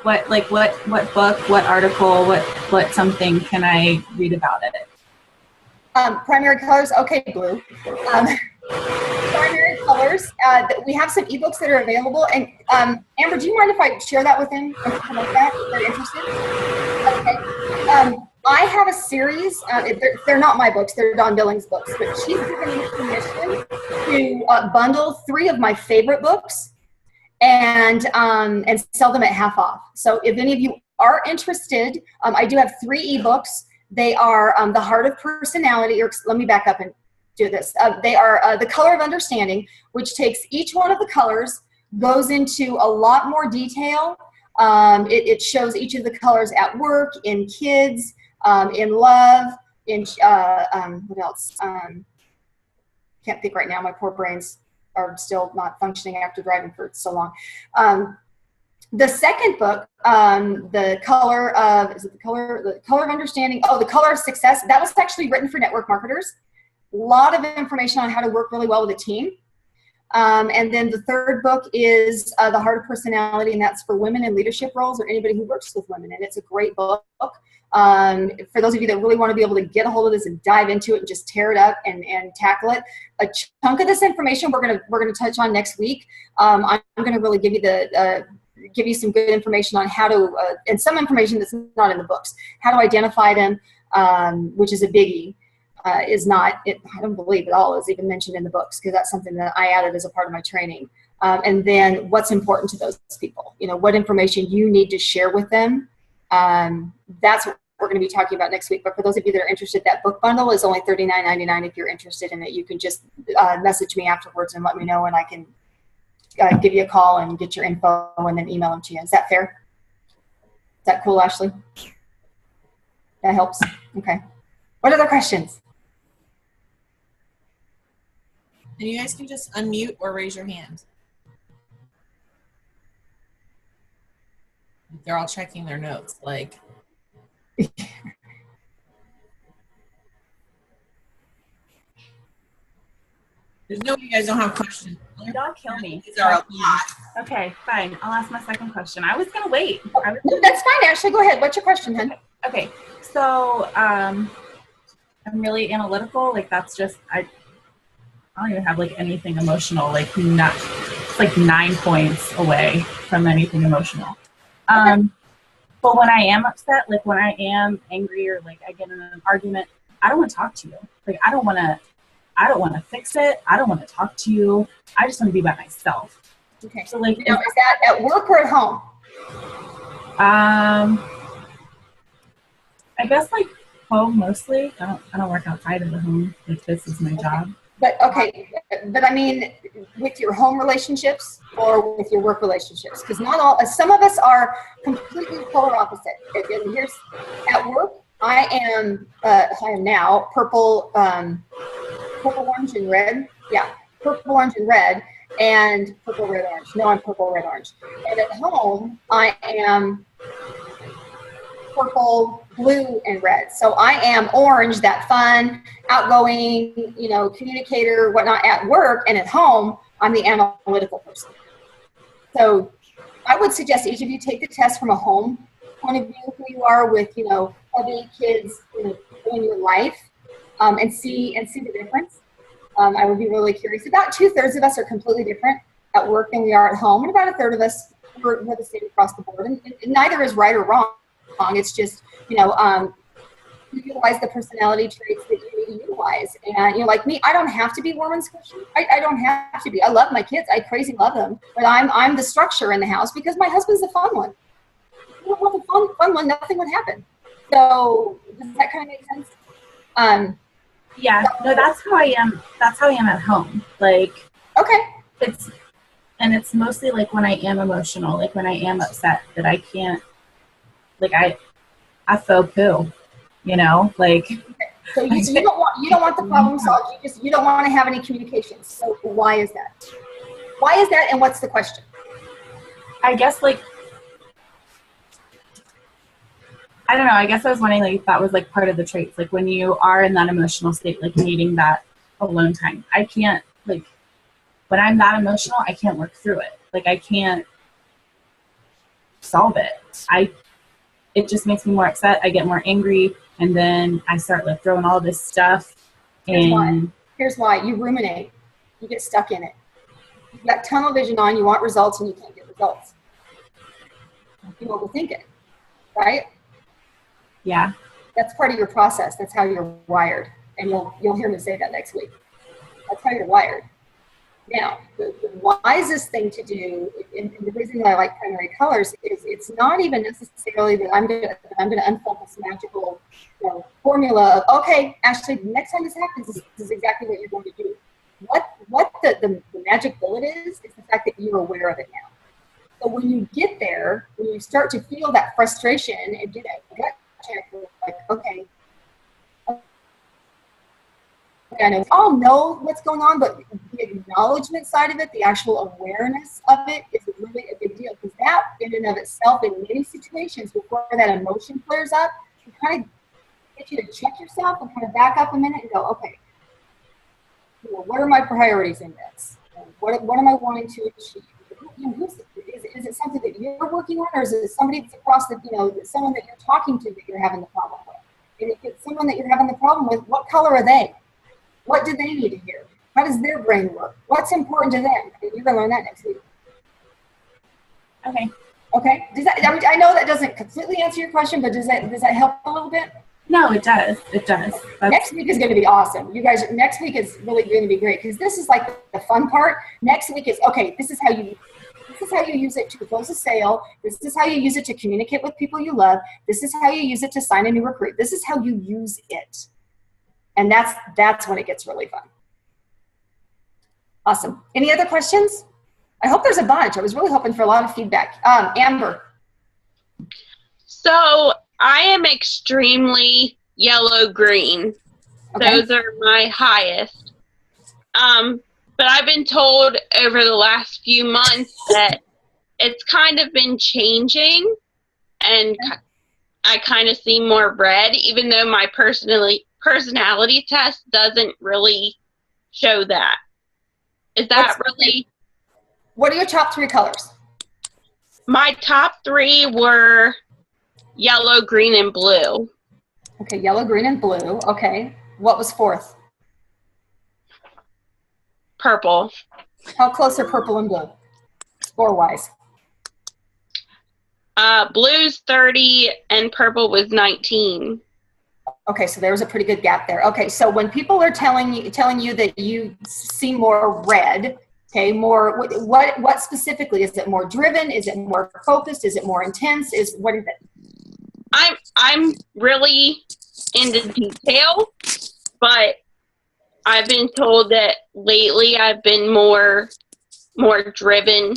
What book, what article, what something can I read about it? Primary colors, okay, blue. Primary colors, we have some ebooks that are available, and Amber, do you mind if I share that with him or something like that if they're interested? Okay. I have a series, they're not my books, they're Dawn Billings' books, but she's given me permission to bundle 3 of my favorite books and sell them at half off. So if any of you are interested, I do have 3 ebooks. They are The Heart of Personality, or let me back up and do this. They are The Color of Understanding, which takes each one of the colors, goes into a lot more detail. It shows each of the colors at work, in kids, in love, in what else? Can't think right now. My poor brains are still not functioning after driving for so long. The second book, the color of understanding. Oh, the color of success. That was actually written for network marketers. A lot of information on how to work really well with a team. And then the third book is The Heart of Personality, and that's for women in leadership roles or anybody who works with women. And it's a great book. For those of you that really want to be able to get a hold of this and dive into it and just tear it up and tackle it, a chunk of this information we're gonna touch on next week. I'm gonna really give you give you some good information on how to and some information that's not in the books, how to identify them, which is a biggie. Is not, I don't believe at all is even mentioned in the books, because that's something that I added as a part of my training. And then what's important to those people, what information you need to share with them. That's what we're going to be talking about next week. But for those of you that are interested, that book bundle is only $39.99. If you're interested in it, you can just message me afterwards and let me know, and I can give you a call and get your info and then email them to you. Is that fair? Is that cool, Ashley? That helps? Okay. What other questions? And you guys can just unmute or raise your hand. They're all checking their notes, like. There's no way you guys don't have questions. Don't kill me. These are a lot. Okay, fine. I'll ask my second question. I was going to wait. That's fine, Ashley. Go ahead. What's your question, hon? Okay. So I'm really analytical. Like, that's just, I don't even have like anything emotional, like not, it's like 9 points away from anything emotional. But when I am upset, like when I am angry or like I get in an argument, I don't want to talk to you. Like I don't want to fix it. I don't want to talk to you. I just want to be by myself. Okay. So like, now, is that at work or at home? I guess like home mostly. I don't work outside of the home. Like this is my job. But I mean, with your home relationships or with your work relationships, because not all. Some of us are completely polar opposite. And here's at work. I am now purple, orange, and red. Yeah, purple, orange, and red, and purple, red, orange. No, I'm purple, red, orange. And at home, I am purple, blue, and red. So I am orange, that fun, outgoing, communicator, whatnot at work, and at home, I'm the analytical person. So I would suggest each of you take the test from a home point of view, who you are with, hubby, kids, in your life, and see the difference. I would be really curious. About 2/3 of us are completely different at work than we are at home, and about 1/3 of us we're the same across the board. And neither is right or wrong. It's just, you utilize the personality traits that you need to utilize. And, like me, I don't have to be warm and squishy. I don't have to be. I love my kids. I crazy love them. But I'm the structure in the house because my husband's the fun one. If you don't want the fun one, nothing would happen. So does that kind of make sense? Yeah, no, that's how I am. That's how I am at home. Like, okay. It's mostly like when I am emotional, like when I am upset, that I can't, like I faux poo, like. So you don't want the problem solved. You don't want to have any communications. So why is that? Why is that? And what's the question? I guess like, I don't know. I guess I was wondering like if that was like part of the traits, like when you are in that emotional state, like needing that alone time. I can't, like, when I'm that emotional, I can't work through it. Like I can't solve it. It just makes me more upset. I get more angry, and then I start like throwing all this stuff. Here's why. You ruminate. You get stuck in it. You've got tunnel vision on. You want results, and you can't get results. You overthink it, right? Yeah. That's part of your process. That's how you're wired, and you'll hear me say that next week. That's how you're wired. Now, the wisest thing to do, and the reason that I like primary colors, is it's not even necessarily that I'm going to unfold this magical, formula of, okay, Ashley, next time this happens, this is exactly what you're going to do. What the magic bullet is the fact that you're aware of it now. So when you get there, when you start to feel that frustration and do that gut check, like, okay, I know we all know what's going on, but the acknowledgement side of it, the actual awareness of it, is really a big deal, because that in and of itself, in many situations, before that emotion flares up, can kind of get you to check yourself and kind of back up a minute and go, okay, what are my priorities in this? What am I wanting to achieve? Is it something that you're working on, or is it somebody that's across the, someone that you're talking to that you're having the problem with? And if it's someone that you're having the problem with, what color are they? What do they need to hear? How does their brain work? What's important to them? And you're going to learn that next week. Okay. Okay. Does that? I know that doesn't completely answer your question, but does that help a little bit? No, it does. It does. Next week is going to be awesome. You guys, next week is really going to be great, because this is like the fun part. Next week is, okay, this is how you use it to close a sale. This is how you use it to communicate with people you love. This is how you use it to sign a new recruit. This is how you use it. And that's when it gets really fun. Awesome. Any other questions? I hope there's a bunch. I was really hoping for a lot of feedback. Amber. So I am extremely yellow-green. Okay. Those are my highest. But I've been told over the last few months that it's kind of been changing, and I kind of see more red, even though my personality test doesn't really show that. Is that really? What are your top 3 colors? My top 3 were yellow, green, and blue. Okay, yellow, green, and blue. Okay. What was 4th? Purple. How close are purple and blue, score-wise? Blue's 30 and purple was 19. Okay, so there's a pretty good gap there. Okay, so when people are telling you that you see more red, okay, more, what specifically? Is it more driven? Is it more focused? Is it more intense? What is it? I'm really into detail, but I've been told that lately I've been more driven,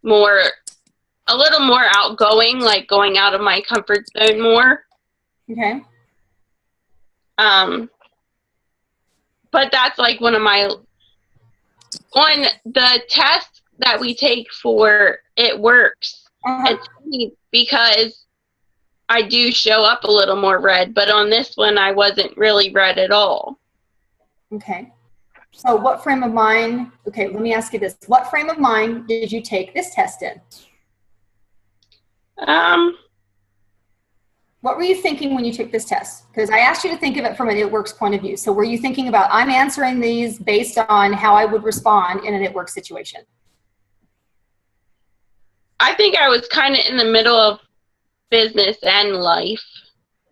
a little more outgoing, like going out of my comfort zone more. Okay. But that's like on the test that we take for it works. It's funny because I do show up a little more red, but on this one I wasn't really red at all. Okay. So what frame of mind, okay, let me ask you this. What frame of mind did you take this test in? What were you thinking when you took this test? Because I asked you to think of it from an It Works point of view. So were you thinking about, I'm answering these based on how I would respond in an It Works situation? I think I was kind of in the middle of business and life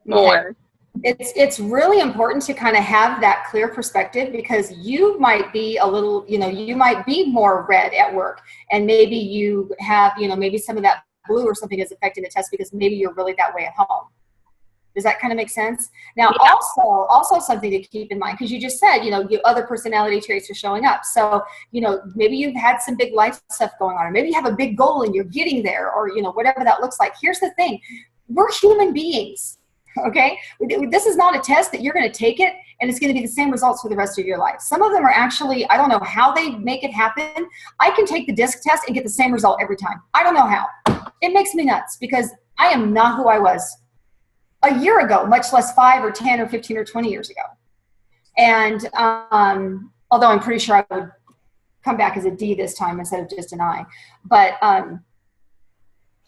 more. Okay. It's really important to kind of have that clear perspective, because you might be a little, you might be more red at work, and maybe you have, maybe some of that blue or something is affecting the test because maybe you're really that way at home. Does that kind of make sense? Now, yeah. Also something to keep in mind, because you just said, your other personality traits are showing up. So, maybe you've had some big life stuff going on, or maybe you have a big goal and you're getting there, or, whatever that looks like. Here's the thing. We're human beings, okay? This is not a test that you're going to take it and it's going to be the same results for the rest of your life. Some of them are actually, I don't know how they make it happen. I can take the DISC test and get the same result every time. I don't know how. It makes me nuts, because I am not who I was a year ago, much less 5 or 10 or 15 or 20 years ago. And although I'm pretty sure I would come back as a D this time instead of just an I. But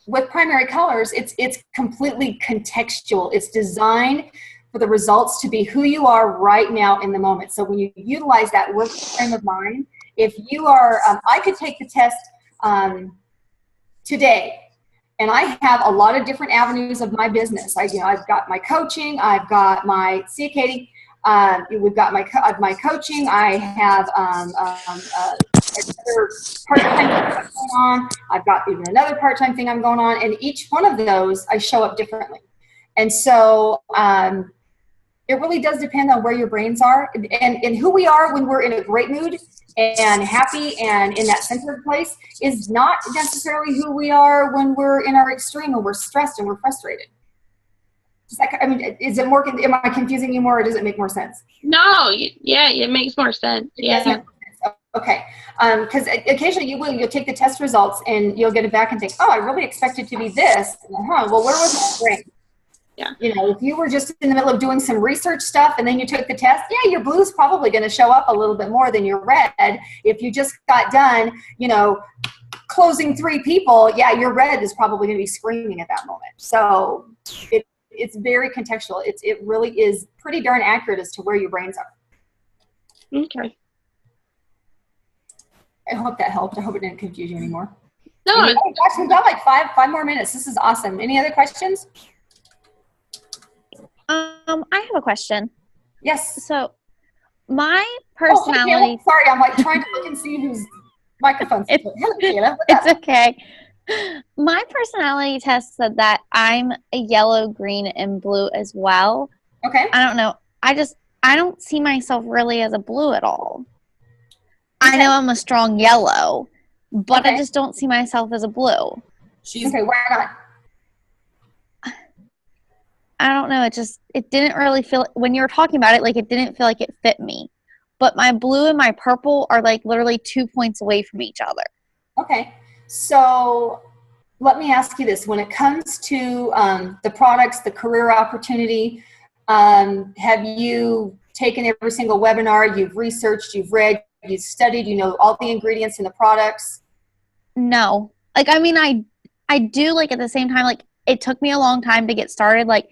with primary colors, it's completely contextual. It's designed for the results to be who you are right now in the moment. So when you utilize that work frame of mind, if you are, I could take the test today, and I have a lot of different avenues of my business. I've got my coaching. I've got my, see you, Katie. We've got my coaching. I have another part-time thing going on. I've got even another part-time thing I'm going on. And each one of those, I show up differently. And so it really does depend on where your brains are and who we are when we're in a great mood and happy and in that centered place is not necessarily who we are when we're in our extreme and we're stressed and we're frustrated. I mean, is it more? Am I confusing you more, or does it make more sense? No, yeah, it makes more sense. Yeah. Okay. Because occasionally you'll take the test results and you'll get it back and think, oh, I really expected to be this. Well, where was my brain? Yeah. You know, if you were just in the middle of doing some research stuff and then you took the test, yeah, your blue's probably going to show up a little bit more than your red. If you just got done, you know, closing 3 people, yeah, your red is probably going to be screaming at that moment. So it's very contextual. It really is pretty darn accurate as to where your brains are. Okay. I hope that helped. I hope it didn't confuse you anymore. No. Oh gosh, we've got like five more minutes. This is awesome. Any other questions? I have a question. Yes. So my personality. Oh, sorry, I'm like trying to look and see whose microphone's. It's okay. My personality test said that I'm a yellow, green, and blue as well. Okay. I don't know. I don't see myself really as a blue at all. Okay. I know I'm a strong yellow, but I just don't see myself as a blue. Okay, why not? I don't know. It didn't really feel, when you were talking about it, like it didn't feel like it fit me. But my blue and my purple are like literally 2 points away from each other. Okay. So let me ask you this. When it comes to the products, the career opportunity, have you taken every single webinar, you've researched, you've read, you've studied, you know all the ingredients in the products? No. Like, I mean, I do, like, at the same time, like, it took me a long time to get started. Like,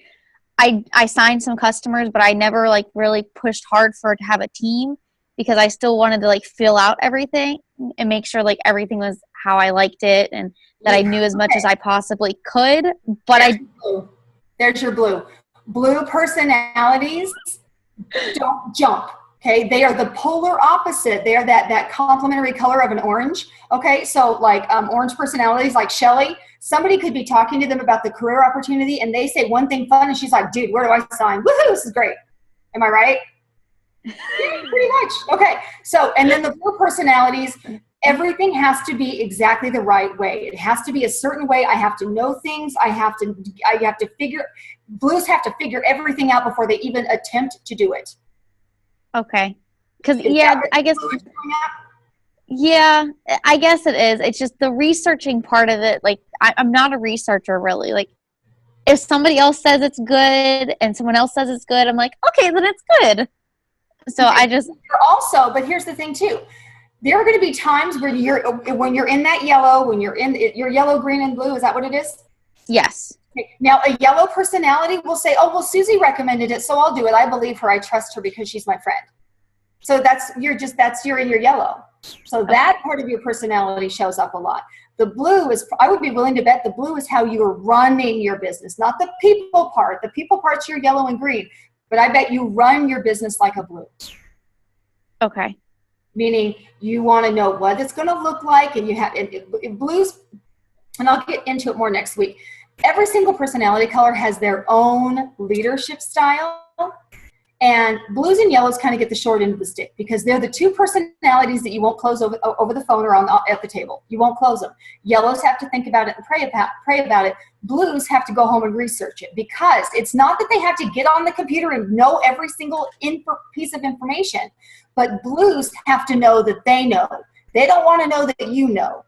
I signed some customers, but I never, like, really pushed hard for it to have a team because I still wanted to, like, fill out everything and make sure, like, everything was how I liked it and that I knew as much as I possibly could. But There's your blue. Blue personalities don't jump. Okay, they are the polar opposite. They are that complementary color of an orange. Okay, so like orange personalities like Shelly, somebody could be talking to them about the career opportunity and they say one thing fun and she's like, dude, where do I sign? Woohoo, this is great. Am I right? Yeah, pretty much. Okay, so and then the blue personalities, everything has to be exactly the right way. It has to be a certain way. I have to know things. I have to figure, blues have to figure everything out before they even attempt to do it. Okay. Because, yeah, I guess it is. It's just the researching part of it. Like, I'm not a researcher, really. Like, if somebody else says it's good and someone else says it's good, I'm like, okay, then it's good. So okay. You're also, but here's the thing, too. There are going to be times where when you're in that yellow, when you're in your yellow, green, and blue. Is that what it is? Yes. Okay. Now, a yellow personality will say, oh, well, Susie recommended it, so I'll do it. I believe her. I trust her because she's my friend. So you're in your yellow. So that part of your personality shows up a lot. The blue is, I would be willing to bet the blue is how you're running your business, not the people part. The people part's your yellow and green. But I bet you run your business like a blue. Okay. Meaning you want to know what it's going to look like, and you have blues, and I'll get into it more next week. Every single personality color has their own leadership style, and blues and yellows kind of get the short end of the stick because they're the two personalities that you won't close over the phone or at the table. You won't close them. Yellows have to think about it and pray about it. Blues have to go home and research it because it's not that they have to get on the computer and know every single piece of information. But blues have to know that they know. They don't want to know that you know.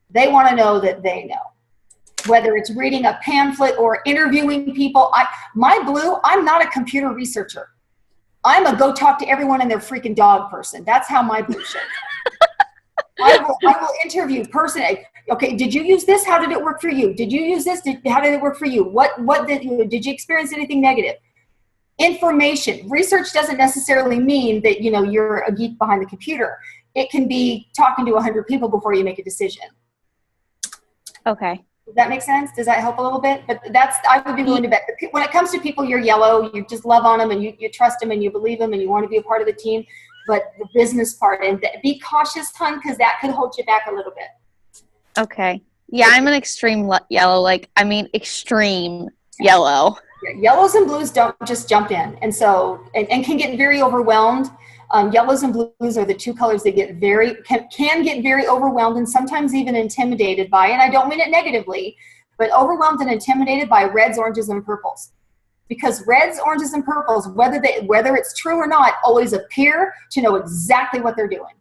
They want to know that they know. Whether it's reading a pamphlet or interviewing people. My blue, I'm not a computer researcher. I'm a go talk to everyone and their freaking dog person. That's how my blue shows up. I will interview personally. Okay, did you use this? How did it work for you? Did you use this? How did it work for you? Did you experience anything negative? Information. Research doesn't necessarily mean that you're a geek behind the computer. It can be talking to 100 people before you make a decision. Okay. Does that make sense? Does that help a little bit? But I would be willing to bet. When it comes to people, you're yellow, you just love on them and you trust them and you believe them and you want to be a part of the team. but the business part. And be cautious, hon, because that could hold you back a little bit. Okay. Yeah, I'm an extreme yellow. Like, I mean, extreme yellow. Yeah, yellows and blues don't just jump in, and so and can get very overwhelmed. Yellows and blues are the two colors that get can get very overwhelmed and sometimes even intimidated by. And I don't mean it negatively, but overwhelmed and intimidated by reds, oranges, and purples. Because reds, oranges, and purples, whether it's true or not, always appear to know exactly what they're doing.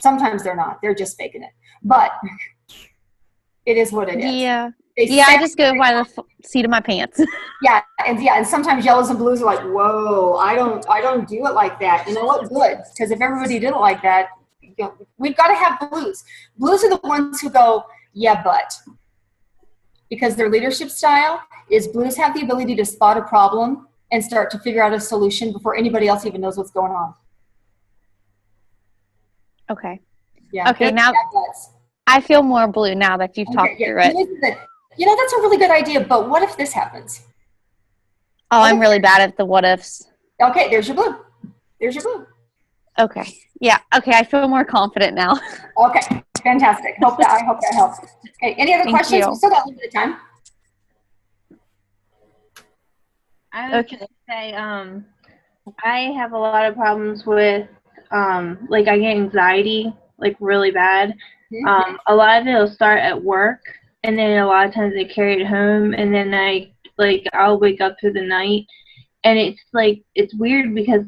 Sometimes they're not; they're just faking it. But it is what it is. Yeah. I just go by the seat of my pants. And sometimes yellows and blues are like, whoa, I don't do it like that. You know what? Good, because if everybody did it like that, we've got to have blues. Blues are the ones who go, yeah, but, because their leadership style is blues have the ability to spot a problem and start to figure out a solution before anybody else even knows what's going on. Okay. Yeah. Okay. Now I feel more blue now that you've talked through it. You know, that's a really good idea, but what if this happens? Oh, I'm really bad at the what ifs. Okay, there's your blue. There's your blue. Okay. Yeah. Okay, I feel more confident now. Okay, fantastic. I hope that helps. Okay, any other questions? We still got a little bit of time. I was going to say, I have a lot of problems with, like, I get anxiety, like, really bad. Mm-hmm. A lot of it will start at work. And then a lot of times I carry it home, and then I'll wake up through the night, and it's weird because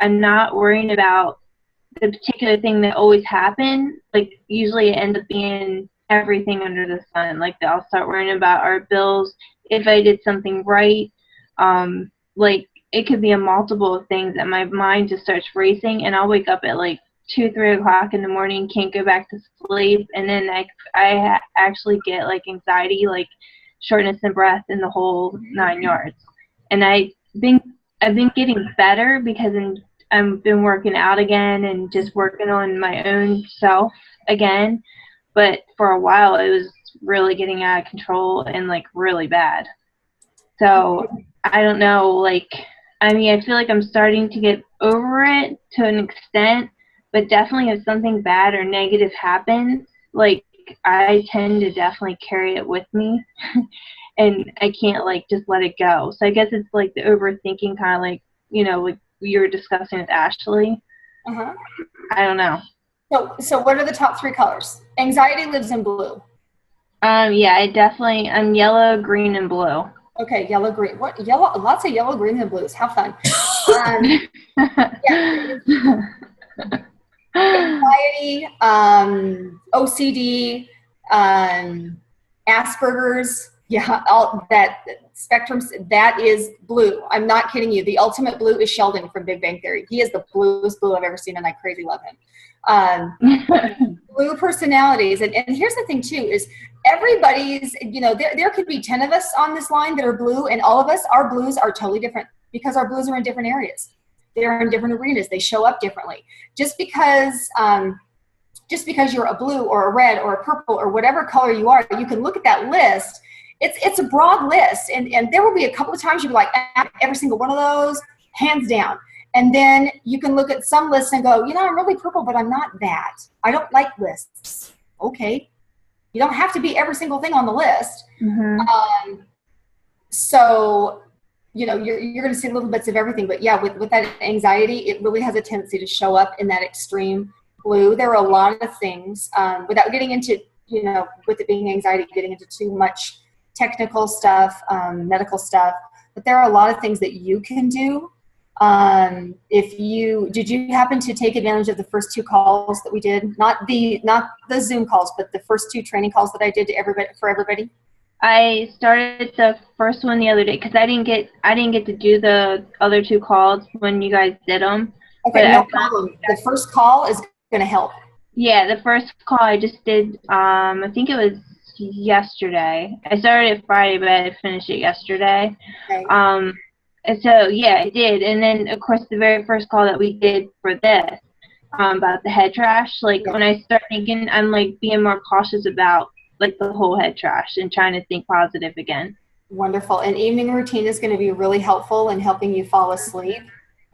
I'm not worrying about the particular thing that always happens. Like usually it ends up being everything under the sun. Like I'll start worrying about our bills, if I did something right. It could be a multiple of things, and my mind just starts racing, and I'll wake up at 2-3 o'clock in the morning, can't go back to sleep, and then I actually get anxiety, shortness of breath, in the whole 9 yards. And I've been getting better because I've been working out again and just working on my own self again. But for a while, it was really getting out of control and really bad. So I don't know. I feel like I'm starting to get over it to an extent. But definitely if something bad or negative happens, I tend to definitely carry it with me. And I can't, just let it go. So I guess it's, the overthinking kind of like you were discussing with Ashley. Uh-huh. I don't know. So what are the top 3 colors? Anxiety lives in blue. Yeah, I'm yellow, green, and blue. Okay, yellow, green. What? Yellow? Lots of yellow, green, and blues. How fun. Anxiety, OCD, Asperger's, all that spectrums, that is blue. I'm not kidding you. The ultimate blue is Sheldon from Big Bang Theory. He is the bluest blue I've ever seen, and I crazy love him. Blue personalities, and here's the thing too, is everybody's, there could be 10 of us on this line that are blue, and all of us, our blues are totally different because our blues are in different areas. They're in different arenas. They show up differently. Just because you're a blue or a red or a purple or whatever color you are, you can look at that list. It's a broad list, and there will be a couple of times you'll be like, every single one of those, hands down. And then you can look at some lists and go, I'm really purple, but I'm not that. I don't like lists. Okay. You don't have to be every single thing on the list. Mm-hmm. So you're going to see little bits of everything. But yeah, with that anxiety, it really has a tendency to show up in that extreme blue. There are a lot of things, without getting into, with it being anxiety, getting into too much technical stuff, medical stuff, but there are a lot of things that you can do. Did you happen to take advantage of the first 2 calls that we did? Not the Zoom calls, but the first 2 training calls that I did for everybody? I started the first one the other day because I didn't get to do the other 2 calls when you guys did them. Okay, no problem. The first call is going to help. Yeah, the first call I just did. I think it was yesterday. I started it Friday, but I finished it yesterday. Okay. And so yeah, I did. And then of course the very first call that we did for this, about the head trash. When I start thinking, I'm being more cautious about the whole head trash and trying to think positive again. Wonderful. An evening routine is going to be really helpful in helping you fall asleep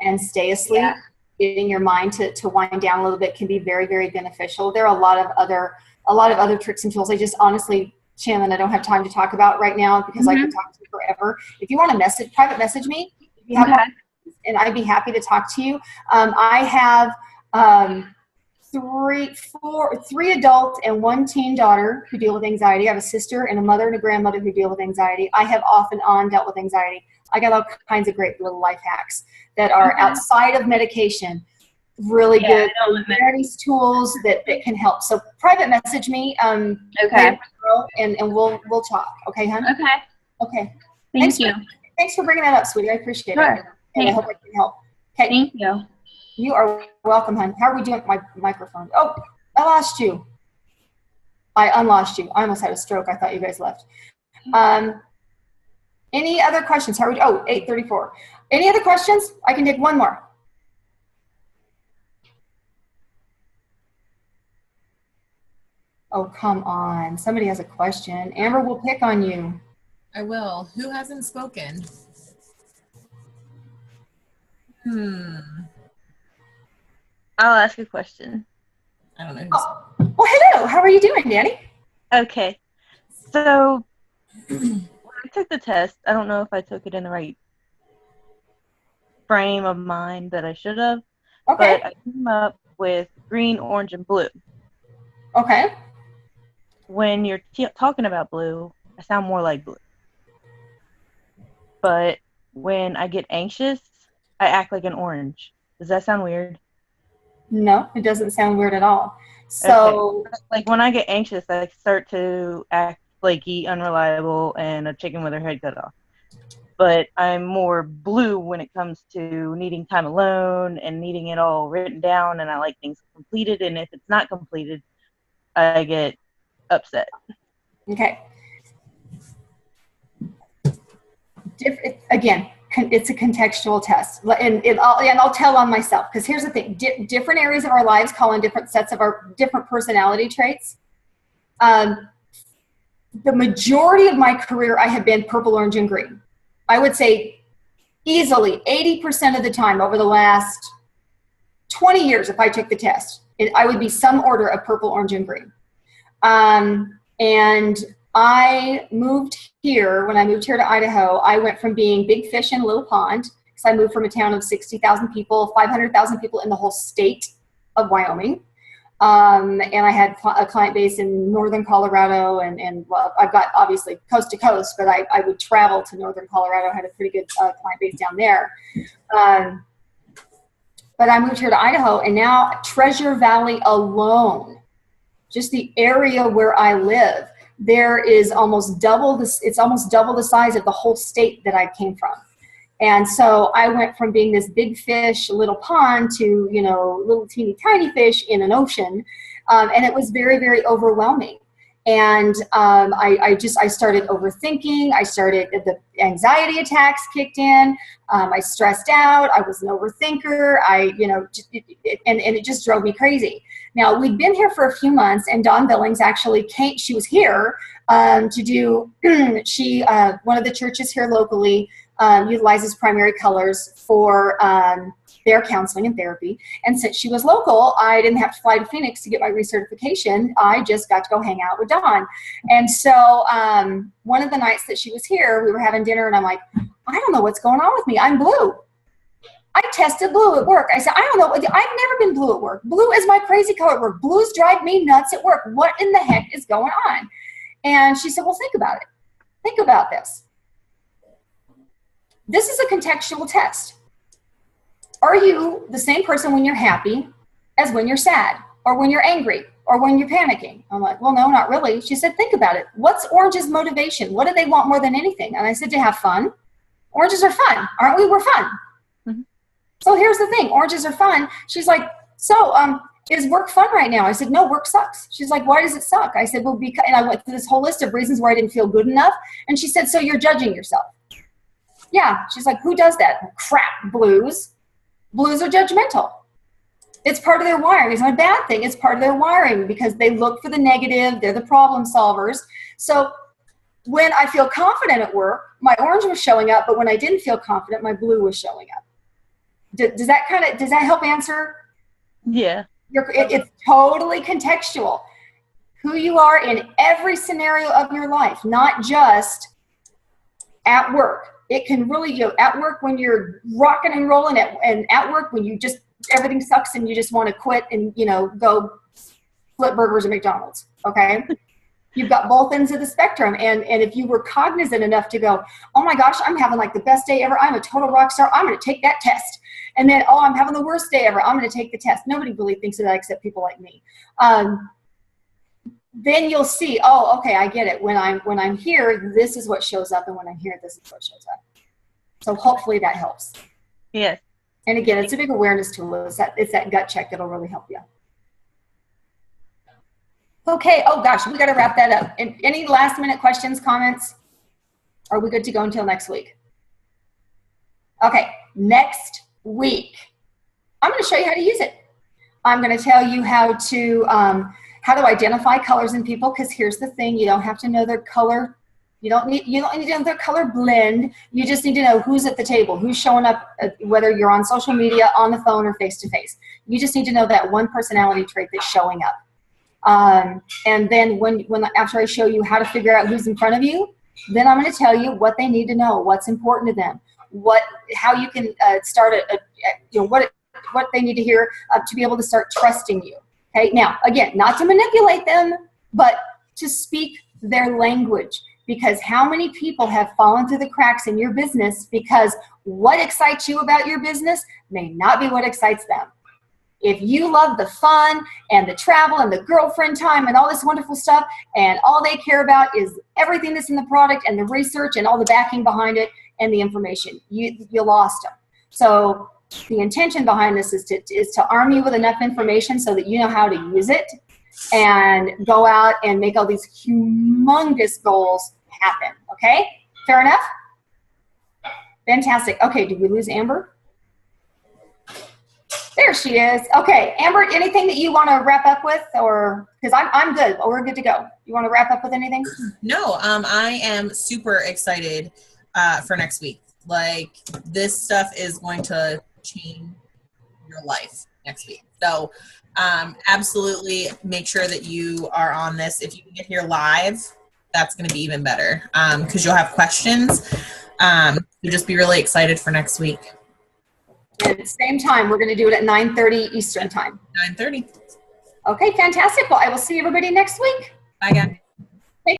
and stay asleep. getting your mind to wind down a little bit can be very, very beneficial. There are a lot of other tricks and tools. I just honestly, Shannon, I don't have time to talk about right now because I could talk to you forever. If you want to private message me, if you have and I'd be happy to talk to you. I have three adults and one teen daughter who deal with anxiety. I have a sister and a mother and a grandmother who deal with anxiety. I have off and on dealt with anxiety. I got all kinds of great little life hacks that are outside of medication. Really good awareness tools that can help. So private message me. Okay. And we'll talk. Okay, hon? Okay. Thank you. Thanks for bringing that up, sweetie. I appreciate it. And I hope I can help. Okay. Thank you. You are welcome, hon. How are we doing with my microphone? Oh, I lost you. I unlost you. I almost had a stroke. I thought you guys left. Any other questions? How are we? Oh, 8:34. Any other questions? I can take one more. Oh, come on. Somebody has a question. Amber will pick on you. I will. Who hasn't spoken? I'll ask a question. I don't know. Well, hello. How are you doing, Danny? Okay. So when I took the test, I don't know if I took it in the right frame of mind that I should have. Okay. But I came up with green, orange, and blue. Okay. When you're talking about blue, I sound more like blue. But when I get anxious, I act like an orange. Does that sound weird? No, it doesn't sound weird at all. So, okay. Like when I get anxious, I start to act flaky, unreliable, and a chicken with her head cut off. But I'm more blue when it comes to needing time alone and needing it all written down, and I like things completed. And if it's not completed, I get upset. Okay. Again, it's a contextual test, and I'll tell on myself, because here's the thing: different areas of our lives call in different sets of our different personality traits. The majority of my career, I have been purple, orange, and green. I would say easily 80% of the time over the last 20 years, if I took the test, I would be some order of purple, orange, and green. And I moved here, when I moved here to Idaho, I went from being big fish in a little pond, because I moved from a town of 60,000 people, 500,000 people in the whole state of Wyoming. And I had a client base in northern Colorado, and well, I've got obviously coast to coast, but I would travel to northern Colorado. I had a pretty good client base down there. But I moved here to Idaho, and now Treasure Valley alone, just the area where I live, there is almost double this. It's almost double the size of the whole state that I came from. And so I went from being this big fish, little pond, to, you know, little teeny tiny fish in an ocean. And it was very, very overwhelming. And I started overthinking. The anxiety attacks kicked in. I stressed out. I was an overthinker. And it just drove me crazy. Now, we'd been here for a few months, and Dawn Billings actually came. She was here to do, one of the churches here locally utilizes primary colors for their counseling and therapy. And since she was local, I didn't have to fly to Phoenix to get my recertification. I just got to go hang out with Dawn. And so one of the nights that she was here, we were having dinner, and I'm like, I don't know what's going on with me. I'm blue. I tested blue at work. I said, I don't know. I've never been blue at work. Blue is my crazy color at work. Blues drive me nuts at work. What in the heck is going on? And she said, well, think about it. Think about this. This is a contextual test. Are you the same person when you're happy as when you're sad, or when you're angry, or when you're panicking? I'm like, well, no, not really. She said, think about it. What's Orange's motivation? What do they want more than anything? And I said, to have fun. Oranges are fun, aren't we? We're fun. Mm-hmm. So here's the thing. Oranges are fun. She's like, so is work fun right now? I said, no, work sucks. She's like, why does it suck? I said, well, because, and I went through this whole list of reasons where I didn't feel good enough. And she said, so you're judging yourself. Yeah. She's like, who does that? Crap, blues. Blues are judgmental. It's part of their wiring. It's not a bad thing. It's part of their wiring, because they look for the negative. They're the problem solvers. So when I feel confident at work, my orange was showing up, but when I didn't feel confident, my blue was showing up. Does that help answer? Yeah. It's totally contextual. Who you are in every scenario of your life, not just at work. It can really, at work when you're rocking and rolling, and at work when you just, everything sucks and you just want to quit and, go flip burgers at McDonald's, okay? You've got both ends of the spectrum. And if you were cognizant enough to go, oh my gosh, I'm having like the best day ever. I'm a total rock star. I'm going to take that test. And then, oh, I'm having the worst day ever. I'm going to take the test. Nobody really thinks of that except people like me. Then you'll see, oh, okay, I get it. When I'm here, this is what shows up, and when I'm here, this is what shows up. So hopefully that helps. Yes. And again, it's a big awareness tool. It's that gut check that'll really help you. Okay. Oh gosh, we got to wrap that up. And any last minute questions, comments? Are we good to go until next week? Okay. Next week, I'm going to show you how to use it. I'm going to tell you how to identify colors in people, because here's the thing: you don't have to know their color. You don't need to know their color blend. You just need to know who's at the table, who's showing up, whether you're on social media, on the phone, or face to face. You just need to know that one personality trait that's showing up. And then when after I show you how to figure out who's in front of you, then I'm going to tell you what they need to know, what's important to them, how you can start what they need to hear to be able to start trusting you. Okay. Now, again, not to manipulate them, but to speak their language. Because how many people have fallen through the cracks in your business because what excites you about your business may not be what excites them. If you love the fun and the travel and the girlfriend time and all this wonderful stuff, and all they care about is everything that's in the product and the research and all the backing behind it and the information, you lost them. So the intention behind this is to arm you with enough information so that you know how to use it and go out and make all these humongous goals happen. Okay? Fair enough? Fantastic. Okay, did we lose Amber? There she is. Okay, Amber, anything that you want to wrap up with, or because I'm good. We're good to go. You want to wrap up with anything? No, I am super excited for next week. Like, this stuff is going to change your life next week. So absolutely make sure that you are on this. If you can get here live, that's going to be even better because you'll have questions. So just be really excited for next week. And at the same time, we're going to do it at 9:30 Eastern time. 9:30. Okay, fantastic. Well, I will see everybody next week. Bye, guys.